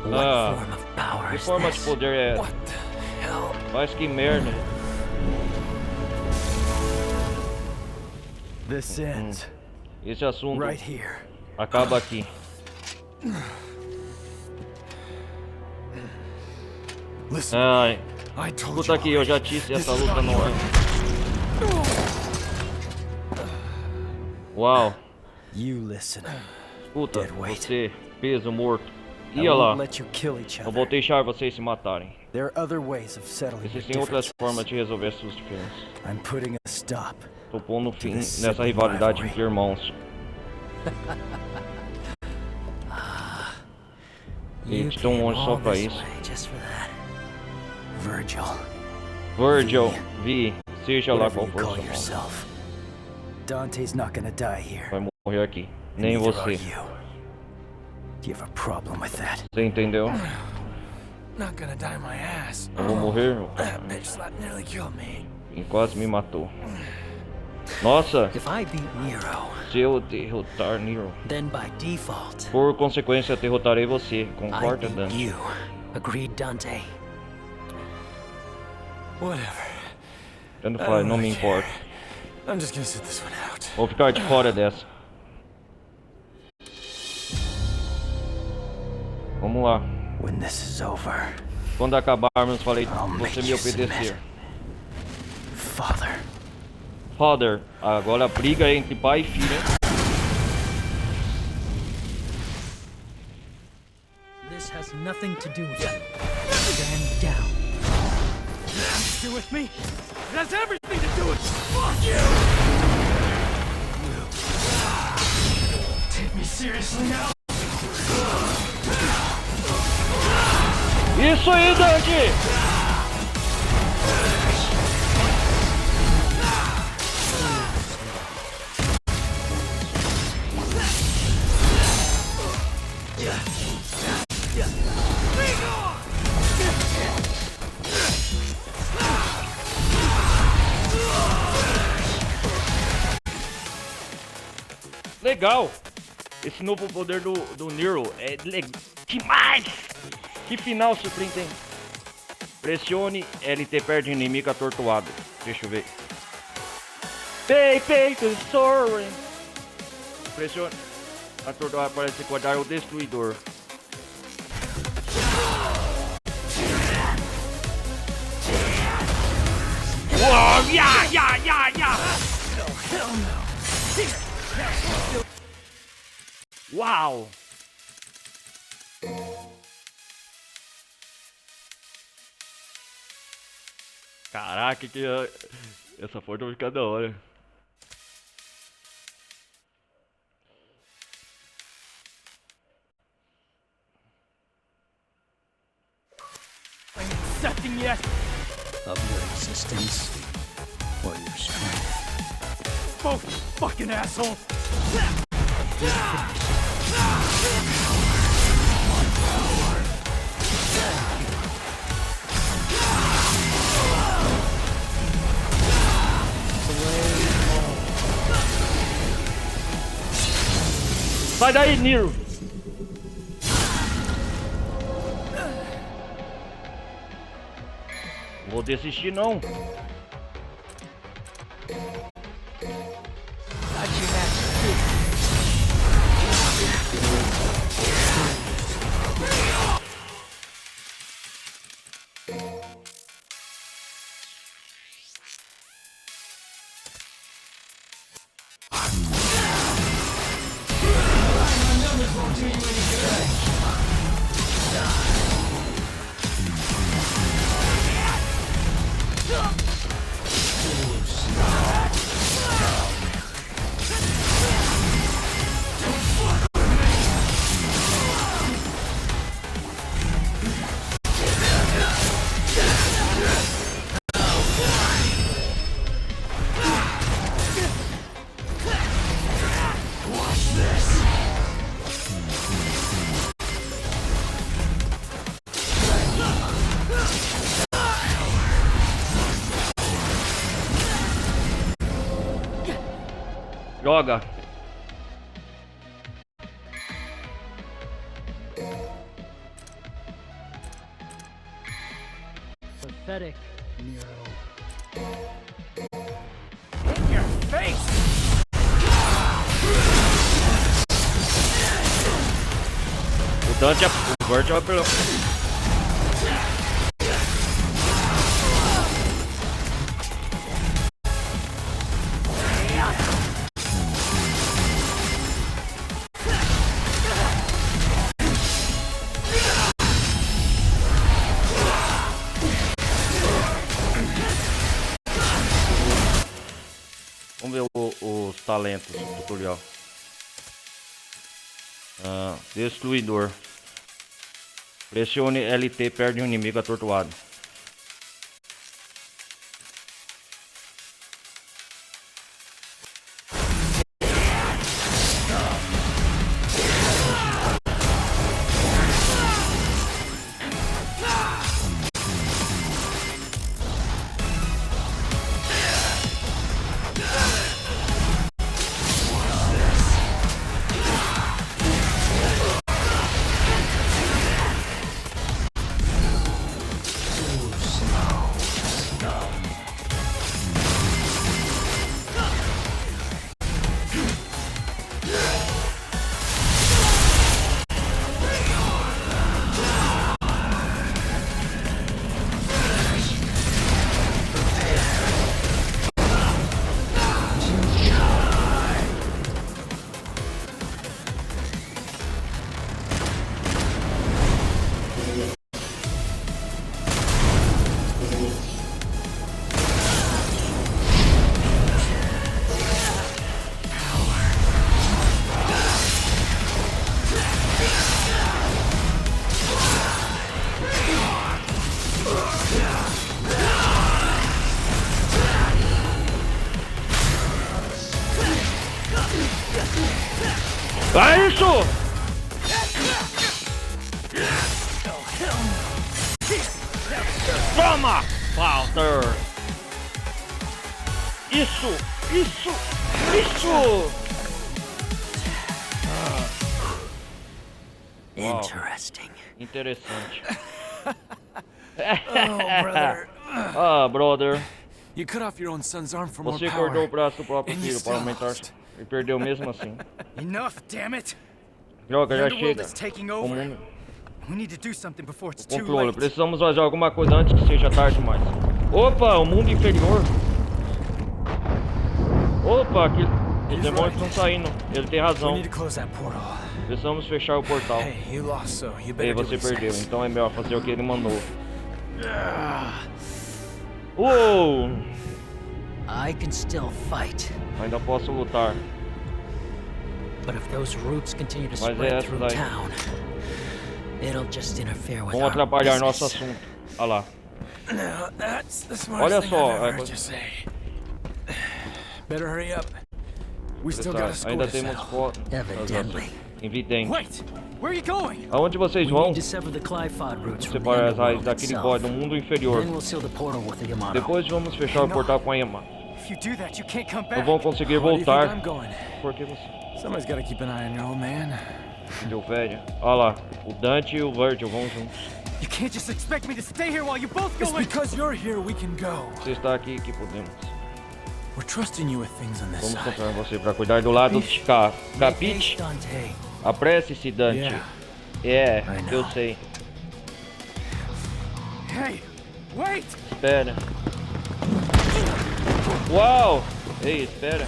what Ah, form of power que is forma de this? poder é essa? What the hell? Mas que merda. This ends Esse assunto right here. acaba aqui. Listen, Ai, I told escuta you aqui, eu já disse, essa This is luta not não é. Uau, You listen. escuta, Dead weight. você, peso morto. I Ia lá, won't let you kill each não other. vou deixar vocês se matarem. There are other ways of settling your Existem outras differences. formas de resolver suas diferenças. I'm putting a stop. Tô pondo fim This nessa sibling rivalidade rivalry. entre irmãos. You Gente, tão came longe só all pra this isso. way just for that. Virgil, Virgil, Vi, seja lá whatever qual you for call seu nome, yourself. Dante's not gonna die here. vai morrer aqui. Nem Neither você. are you. Do you have a problem with that? Você entendeu? not gonna die my ass. Eu vou morrer. That bitch slap nearly killed me. E quase me matou. Nossa, If I beat Nero, se eu derrotar Nero, then by default, por consequência derrotarei você. I Concorda, beat Dante? you. Agreed, Dante? Whatever. Tanto faz, não me importa. I'm just gonna sit this one out. Vou ficar de fora dessa. Vamos lá. When this is over, Quando acabarmos, falei I'll make você me you obedecer. submit. Father, Father, agora a briga é entre pai e filho, hein? This has nothing to do with it. Stand down. You with me? It has everything to do with fuck you! Take me seriously now? Isso aí, Dante! Legal! Esse novo poder do Nero é demais! Que final surpreendente! Pressione LT perto de inimigo atordoado. Deixa eu ver. Peito, sorry! Pressione. Atordoado parece guardar o destruidor. Uau! Ya! Uau! Caraca, que essa foto vai ficar da hora. I'm accepting yet. of your existence or your strength. Both, fucking asshole. Sai daí, Nero! Vou desistir não. Joga. Pathetic, Nero. In your face! O Dante, o Burt vai pelo... Vamos ver os talentos do tutorial. Destruidor. Pressione LT, perde um inimigo atordoado. É isso! Toma, Walter! Isso! Interesting. Interessante. Oh, brother. Brother. You cut off your own son's arm for more Você power. cortou o braço do próprio And you filho para still aumentar lost. e perdeu mesmo assim. Enough, damn it. Droga, já The underworld chega. is taking O over. mundo, We need to do something before it's o too controle. late. Precisamos fazer alguma coisa antes que seja tarde demais. Opa, o mundo inferior. Opa, aqui. Os demônios estão saindo. Ele tem We razão. need to close that portal. Precisamos fechar o portal. Hey, you lost, so you Ei, better do você what he perdeu, says. então é melhor fazer o que ele mandou. Uou! I can still fight, Ainda posso lutar. but if those roots continue to Mas é spread essa through daí. town, it'll just interfere with Vão our atrapalhar nosso business. assunto. Olha lá. Now, that's the Olha smartest thing só, I've ever é heard you say. Better hurry up. We still got a score Ainda to temos settle. foto. Evidently. Evidente. Wait, where are you going? Aonde vocês We vão? need to sever the Qliphoth roots from the Separar as raízes underworld daquele itself. bode do mundo inferior. Then we'll seal the portal with the Yamato. Depois vamos fechar o portal com a Yama. If you do that, you can't come Não back. vão conseguir Where do you think voltar. I'm going? Porque você Somebody's gotta keep an eye on your old man. deu velho. Olha lá. O Dante e o Virgil vão juntos. You can't just expect me to stay here while you both go. It's because you're here we can go. Você está aqui que podemos. We're trusting you with things on this Vamos side. confiar em você para cuidar do lado de cá. Capite? Dante. Apresse-se, Dante. Yeah. É, I know. eu sei. Hey, wait! Espera. Uau! Ei, espera.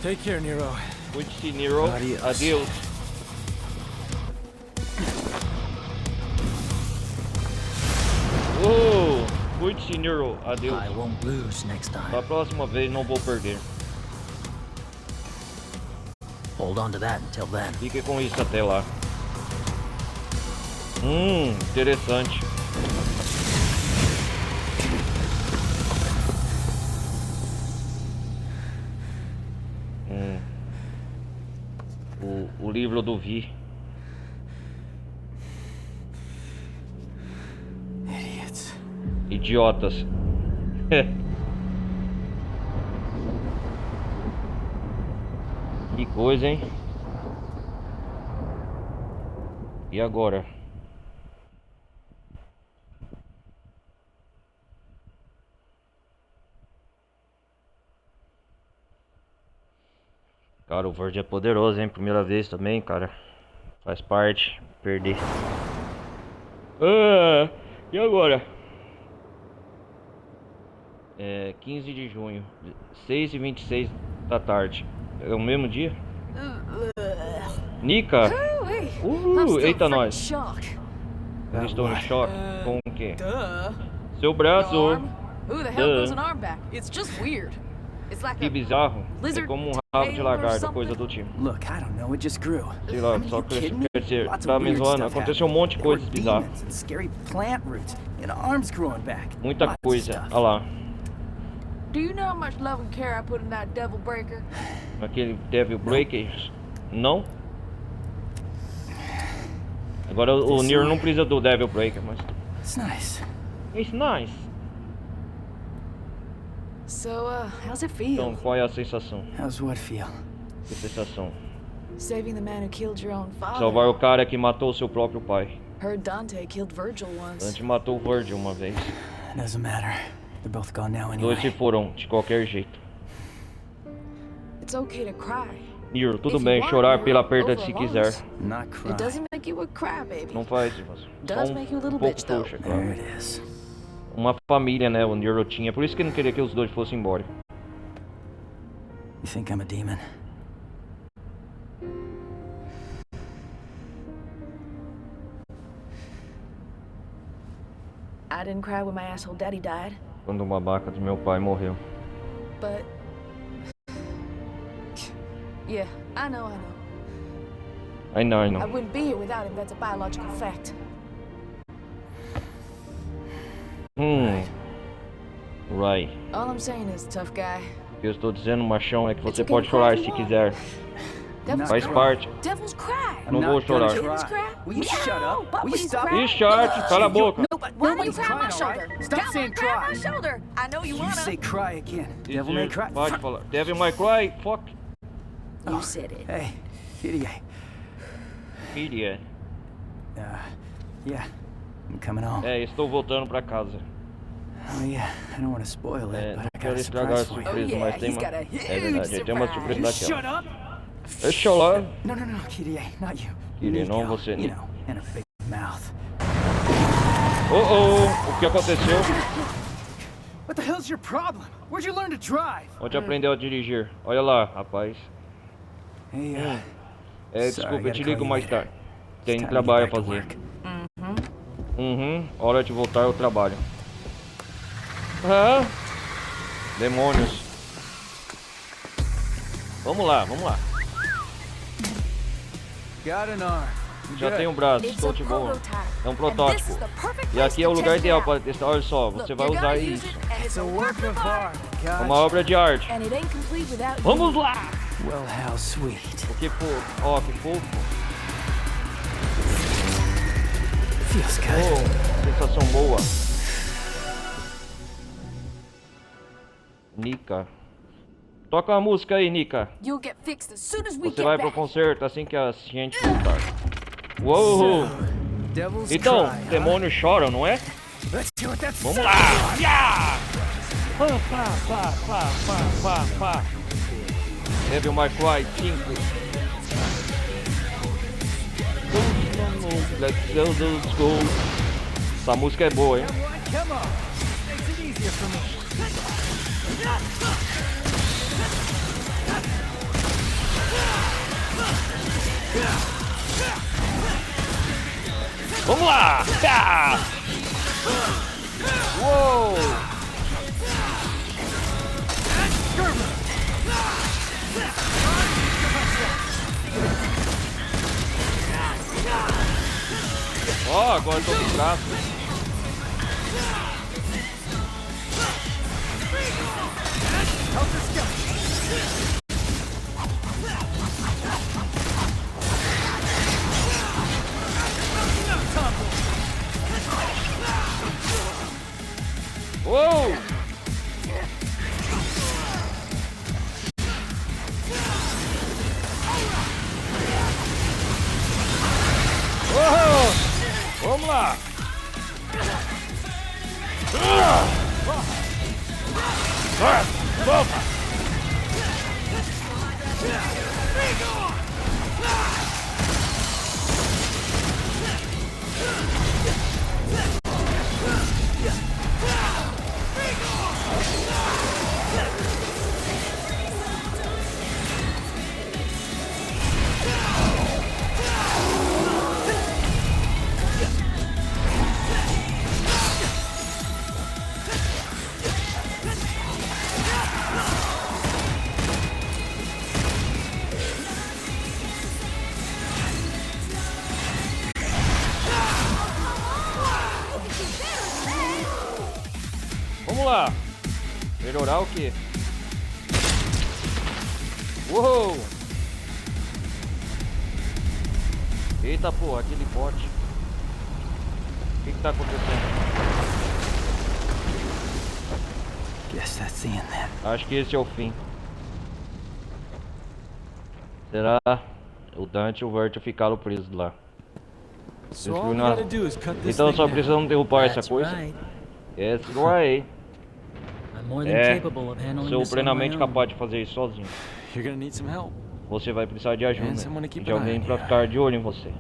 Take care, Nero. Cuide-se, Nero. Adiós. Adeus. Cuide-se, Nero. Adeus. I won't lose next time. Da próxima vez não vou perder. Hold on to that until then. Fique com isso até lá. Interessante. O livro do Vi. Idiots. Idiotas. Que coisa, hein? E agora? Cara, o Verge é poderoso, hein? Primeira vez também, cara. Faz parte. Perder. E agora? 15 de junho. 6h26 da tarde. É o mesmo dia? Nika! Eita, nós! Eu estou em choque. Com o quê? Seu braço! Who the hell goes an arm back? It's just weird. It's like Que a bizarro. É lizard como um rabo de tail or lagarto, something. coisa do tipo. Look, I don't know, it just grew. Sei lá, só crescer. Tá me zoando. Aconteceu um monte de coisas bizarras. Scary plant roots and arms growing back. Muita coisa. Olha lá. Do you know how much love and care I put in that devil breaker? Aquele Devil Breaker. Não? Agora o Nero não precisa do Devil Breaker, mas... It's nice. It's nice. So, how's it feel? Então, qual é a sensação? How's what feel? Que sensação? Saving the man who killed your own father. Salvar o cara que matou seu próprio pai. Heard Dante killed Virgil once. Dante matou o Virgil uma vez. Doesn't matter. They're both gone now Dois se anyway. foram, de qualquer jeito. It's okay to cry. Nero, tudo bem, chorar pela perda se quiser. Not cry. It doesn't make you a crybaby. Não faz isso. Does Só make you a little pouco bitch, though. trouxa, There claro. it is. Uma família, né, o Nero tinha. Por isso que ele não queria que os dois fossem embora. You think I'm a demon? I didn't cry when my asshole daddy died, Quando o babaca do meu pai morreu. but... Yeah, I know. Ai não, ai I não. wouldn't be here without him, that's a biological fact. Right. All I'm saying is, tough guy. O que eu estou dizendo, machão, é que você okay pode to chorar cry if se you quiser. Devils Faz cry. parte. Devils cry. Não vou chorar. Kittens cry. Will you shut up? Will you Puppies stop? cry. Ih, Shark, cala a boca. Why do you Nobody's cry on my crying, shoulder? alright? Stop Come saying on, cry on my cry. shoulder. I know you You wanna. say cry again. Devil may cry. Pode falar. Devil may cry. Fuck. You said it. Hey, Kitty. Idiot. Yeah, I'm coming home. Estou voltando pra casa. Oh yeah, I don't want to spoil it, Não but I got quero a estragar a surprise for you. surpresa, Oh, mas yeah, tem he's uma... got a É verdade, tem uma surprise. surpresa Shut daquela. up! Deixa eu lá. No, Kitty, not you. Kitty, não Nico, você, You Nico. know, and a big mouth. O que aconteceu? What the hell's your problem? Where'd you learn to drive? Onde aprendeu a dirigir? Olha lá, rapaz. Hey, Desculpa, eu te gotta ligo call you mais later. tarde. Tem It's time to trabalho a get back to fazer. work. Hora de voltar ao trabalho. Ah, demônios. Vamos lá, vamos lá. Got an arm. Já tem um braço, It's estou a de boa. prototype. É um And protótipo. this is the perfect E place aqui é o to lugar test it ideal out. para testar. Olha só, você Look, vai you're usar gonna use isso. it, and it's a It's a work of art. É uma obra de arte. And it ain't complete without Vamos you. lá! Well, how sweet. O que fofo. Ó, que fofo. Feels good. Sensação boa. Nika. Toca uma música aí, Nika. You'll get fixed as soon as we Você vai get pro back. concerto assim que a gente voltar. Uou! Devil's Então, Cry, huh? demônios choram, não é? Let's see what that's. Vamos lá! Yeah! Pá, pá, pá, pá, pá, pá, pá. Devil May Cry 5. Let's go. Essa música é boa, hein? Come on. Makes it easier for me. Vamos lá! Tá! Uou! Ó, agora eu tô de braço. Uou! Uou! Vamos lá! Volta! Vamos lá! Melhorar o quê? Uou! Eita porra, aquele pote. O que tá acontecendo? Guess that's the end then. Acho que esse é o fim. Será o Dante e o Virgil ficaram presos lá. So all we gotta do is cut this Então thing só down. precisamos derrubar essa That's coisa. right. That's right. I'm more than É, capable of handling sou this on my plenamente own. capaz de fazer isso sozinho. You're gonna need some help. Você vai precisar de ajuda, And someone to keep de an eye alguém on pra you. ficar de olho em você.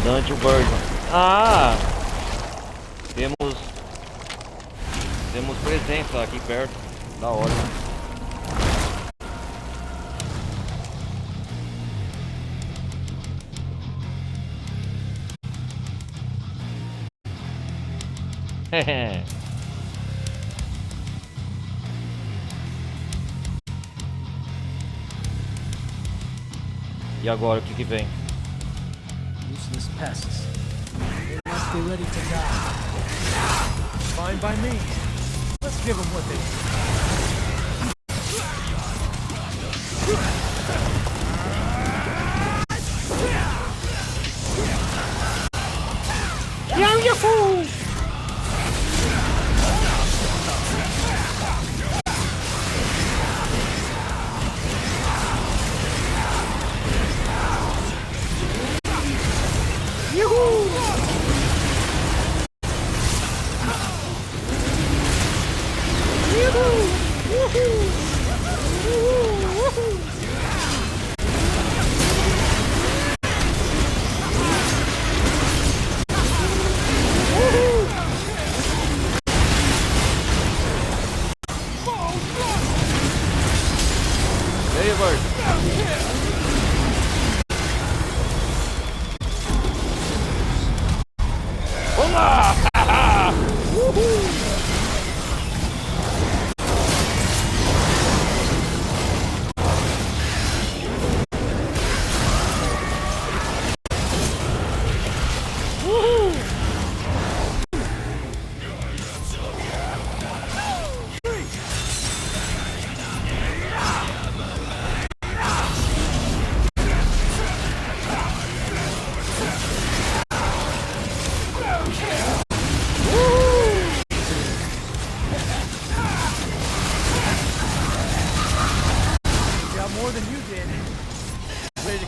Dante e o Virgil. Ah! Temos presença aqui perto. Da hora. Hehe. E agora o que vem? Useless pests. They must be ready to die. Fine by me. Let's give them what they want.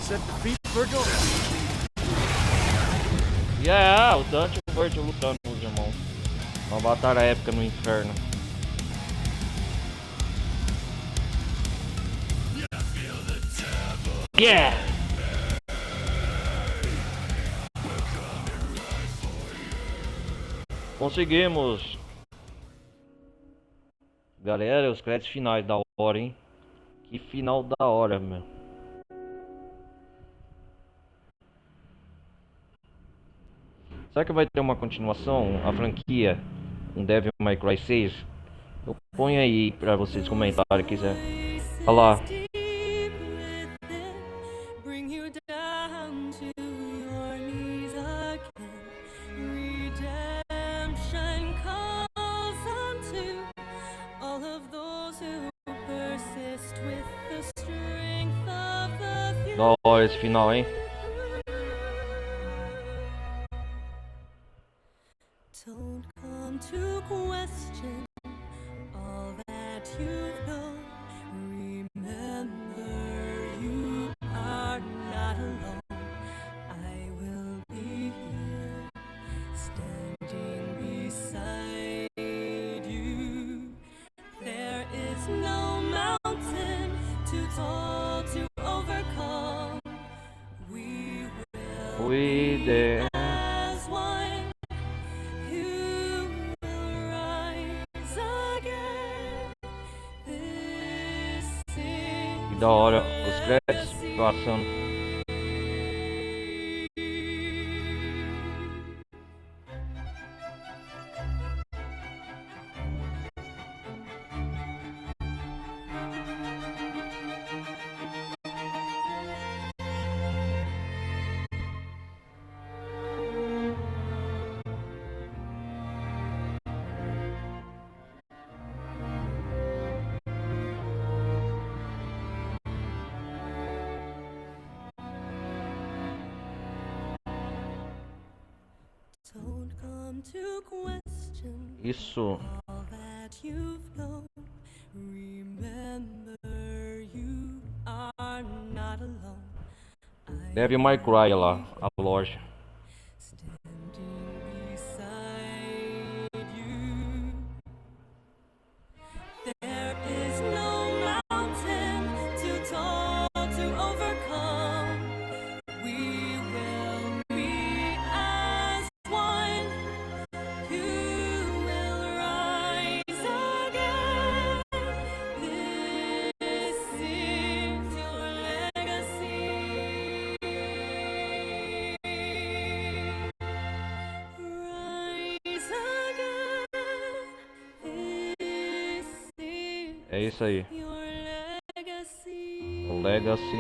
said defeat, Virgil? E é, o Dante e o Virgil lutando com os irmãos. Uma batalha épica no inferno. Yeah! Conseguimos! Galera, os créditos finais da hora, hein? Que final da hora, meu. Será que vai ter uma continuação? A franquia? Um Devil May Cry 6? Eu ponho aí pra vocês comentarem, quiser. Olha lá. Da hora esse final, hein? Don't come to question all that you've known. Remember, you are not alone. I will be here, standing beside you. There is no mountain too tall to overcome. We will be there. as one. You will rise again. This is Que da hora. Os créditos passando. Don't come to question Isso. all that you've known. Remember, you are not alone. I Devil May Cry lá, a loja. standing beside you. There is no mountain too tall to overcome. We will be as one. You will rise again. This is your legacy. Rise again. This is É isso aí. your legacy. O Legacy.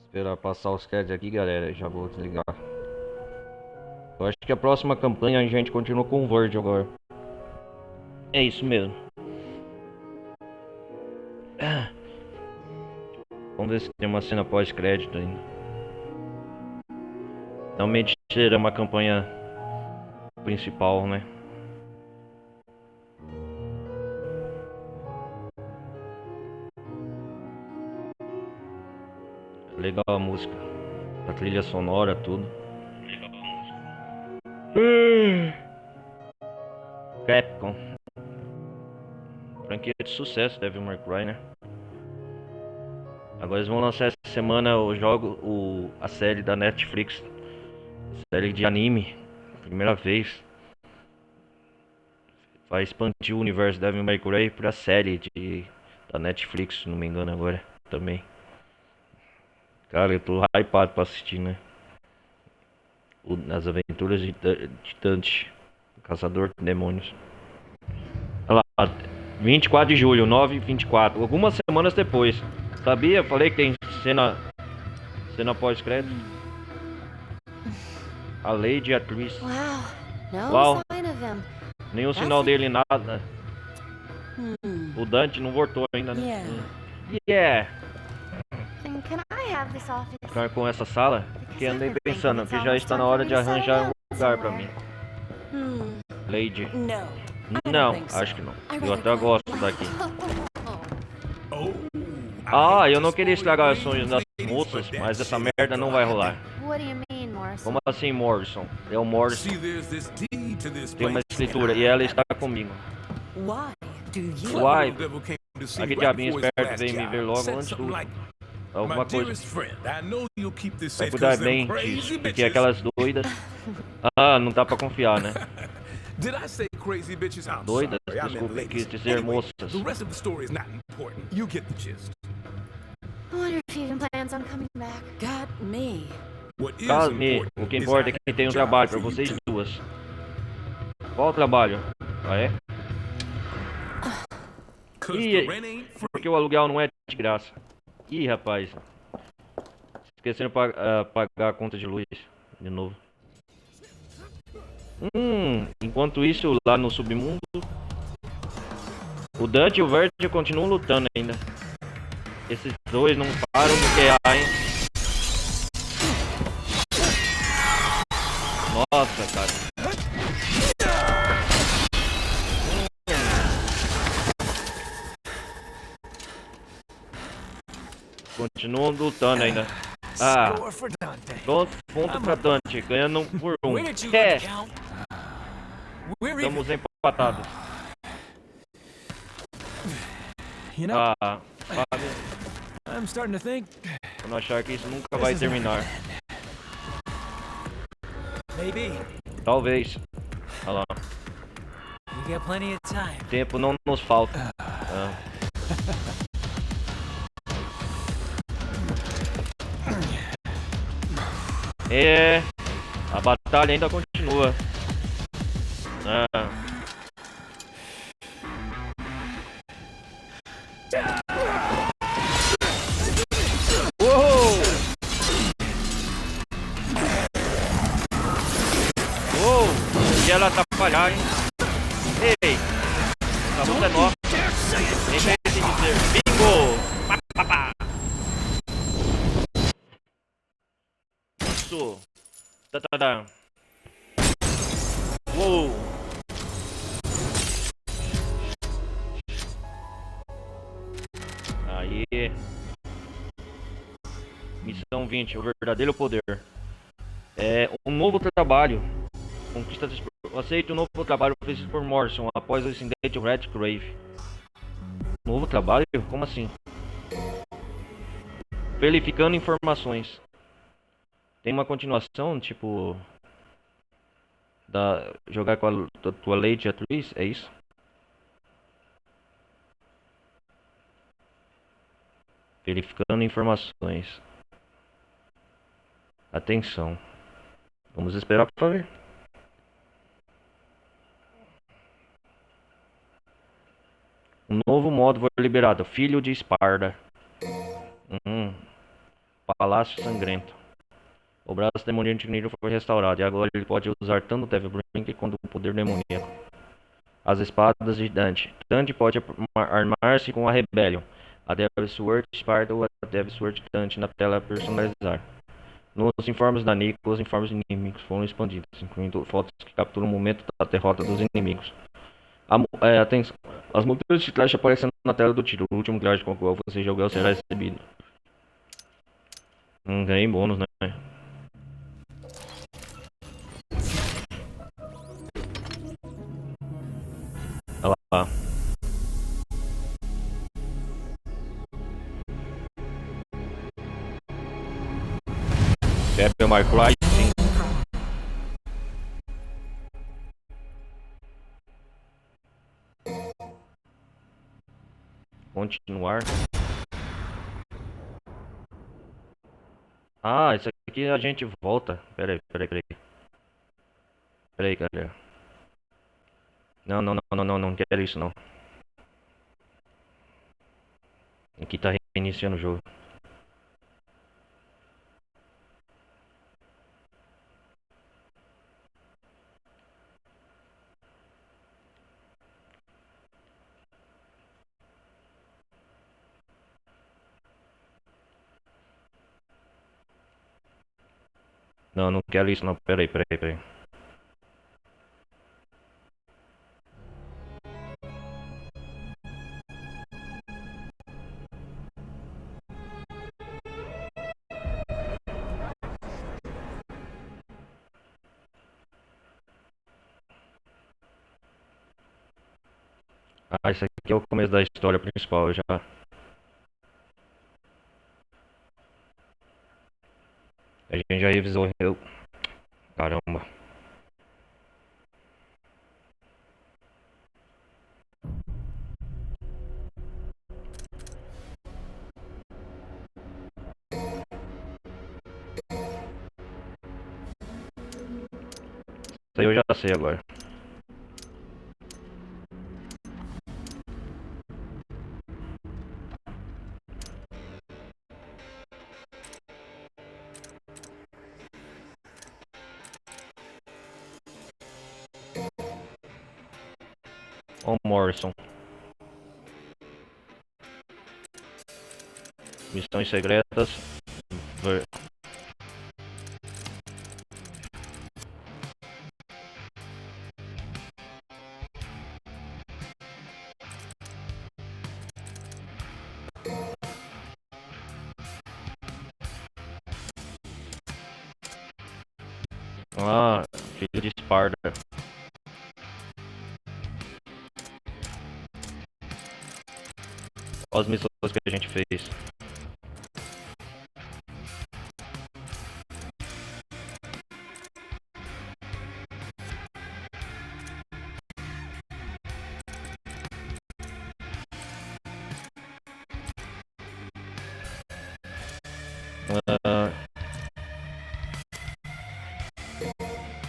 Esperar passar os créditos aqui, galera. Já vou desligar. Eu acho que a próxima campanha a gente continua com o Virgil agora. É isso mesmo. Vamos ver se tem uma cena pós-crédito ainda. Realmente será uma campanha principal, né? Legal a música, a trilha sonora, tudo. Capcom. Franquia de sucesso, Devil May Cry, né? Agora eles vão lançar essa semana a série da Netflix. Série de anime. Primeira vez. Vai expandir o universo Devil May Cry pra série da Netflix, se não me engano agora também. Cara, eu tô hypado pra assistir, né? As aventuras de Dante, Caçador de Demônios. A 24 de julho, 9h24. Algumas semanas depois. Sabia? Falei que tem cena pós-crédito. A Lady Atriz. Wow. No Uau. sign of him. Nenhum sinal dele, nada. Hmm. O Dante não voltou ainda, né? Yeah. Yeah! And can I have this office? Ficar com essa sala? Que andei pensando que já está na hora de arranjar um lugar pra mim. Hmm. Lady. No. Não, acho que não. Eu até gosto daqui. Ah, eu não queria estragar os sonhos das moças, mas essa merda não vai rolar. What do you mean, Morrison? Como assim, Morrison? É o Morrison. See, there's this deed to this Tem uma place. escritura e ela está comigo. Why do you? Uai, Devil came to see aquele right diabinho before his esperto last veio me job. ver logo Said antes something do... like, Alguma "My coisa. dearest friend, I know you'll keep this Vai safe cuidar 'cause bem them crazy disso, porque bitches." aquelas doidas... Ah, não dá pra confiar, né? Did I say crazy bitches? I'm Doidas, sorry, I meant desculpe, ladies. quis dizer Anyway, moças. the rest of the story is not important. You get the gist. I wonder if he even plans on coming back. Got me. What is Calme, important o que is importa I é que have tem um a job trabalho pra for you vocês two. duas. Qual o trabalho? Ah, é? 'Cause Ih, the rent ain't free. porque o aluguel não é de graça. Ih, rapaz. Esqueceram pagar a conta de luz de novo. Enquanto isso, lá no submundo, o Dante e o Verde continuam lutando ainda. Esses dois não param de guerrear, hein? Nossa, cara. Continuam lutando ainda. Ah, Score for Dante. ponto pra Dante, ganhando por um. Win it, you É, good count. We're even. estamos empatados. You know, Ah, sabe? I'm starting to think Quando achar que isso nunca vai terminar. maybe Talvez. Olha lá. we got plenty of time. Tempo não nos falta. Ah. É, a batalha ainda continua. Ah. Uou! Uou! E ela atrapalhar, hein? Ei! Essa luta é nova. Nem sei se dizer. Bingo! Pá, pá, pá. Isso! Tadadá! Uou! Aí! Missão 20, o verdadeiro poder. É um novo trabalho. Conquista das... Aceite um novo trabalho oferecido por Morrison após o incidente Red Grave. Novo trabalho? Como assim? Verificando informações. Tem uma continuação, tipo... Jogar com a tua Lady Atriz? É isso? Verificando informações. Atenção. Vamos esperar para ver. Um novo modo foi liberado. Filho de Esparda. Palácio Sangrento. O braço demoníaco de Niro foi restaurado. E agora ele pode usar tanto o Devil Blink quanto o poder demoníaco. As espadas de Dante. Dante pode armar-se com a Rebellion. A Devil Sword Esparda ou a Devil Sword Dante na tela personalizar. Nos informes da Nico, os informes inimigos foram expandidos, incluindo fotos que capturam o momento da derrota dos inimigos. Atenção. As mudanças de traje aparecendo na tela do tiro. O último traje com o qual você jogou será recebido. Ganhei bônus, né? Olha lá. Devil May Cry 5. Continuar. Ah, isso aqui a gente volta. Pera aí. Pera aí, galera. Não quero isso não. Aqui tá reiniciando o jogo. Não, não quero isso não. Peraí. Ah, isso aqui é o começo da história principal já. A gente já revisou. Caramba. Isso aí eu já sei agora. Ó, Morrison. Missões secretas. Ah, filho de Esparta. Olha as missões que a gente fez. Ah,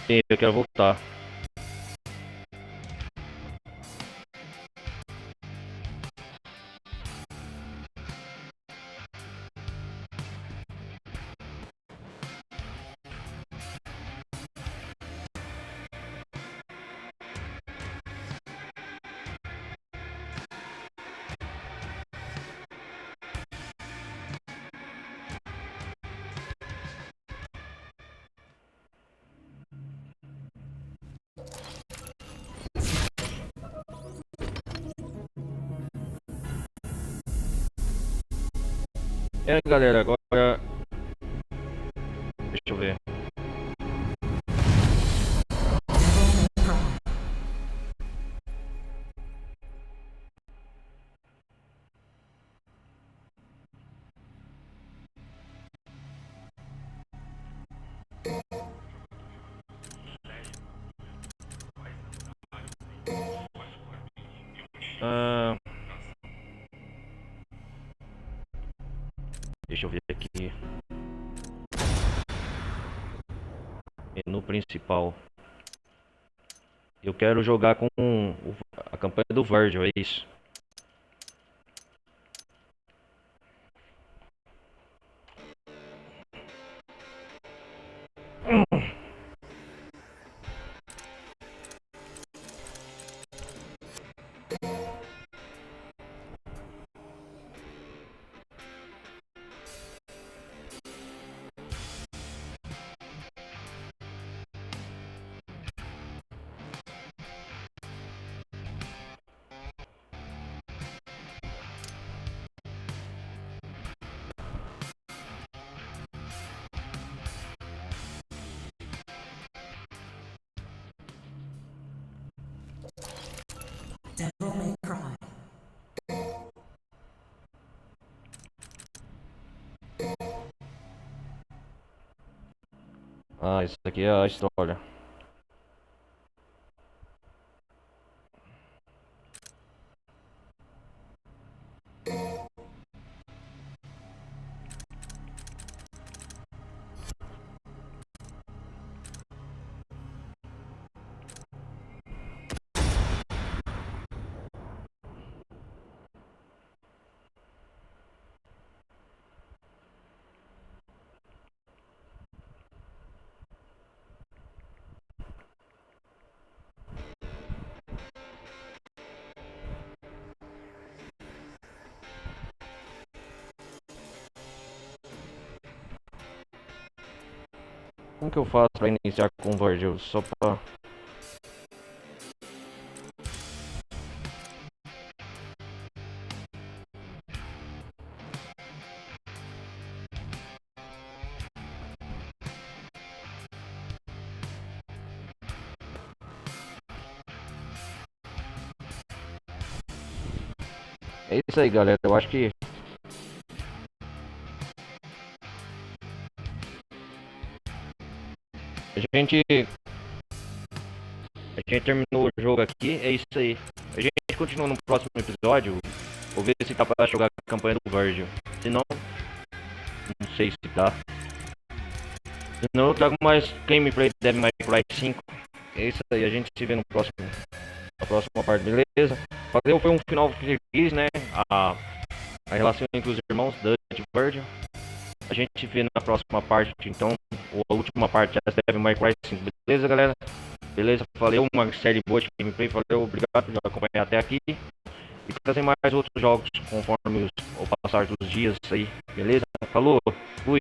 sim, eu quero voltar. É, galera, agora. Deixa eu ver. Ah, deixa eu ver aqui. Menu principal. Eu quero jogar com a campanha do Virgil, é isso. Devil May Cry. Ah, isso aqui é a história. Como que eu faço pra iniciar com o Virgil? Só pra... É isso aí, galera. Eu acho que a gente terminou o jogo aqui. É isso aí. A gente continua no próximo episódio. Vou ver se dá pra jogar a campanha do Virgil. Se não, não sei se dá. Se não, eu trago mais gameplay de Devil May Cry 5. É isso aí. A gente se vê no próximo, na próxima parte, beleza? Valeu, foi um final feliz, né? A relação entre os irmãos Dutch e Virgil. A gente se vê na próxima parte, então, ou a última parte da Devil May Cry 5, beleza, galera? Beleza, valeu, uma série boa de gameplay, valeu, obrigado por acompanhar até aqui. E trazer mais outros jogos conforme o passar dos dias aí, beleza? Falou, fui!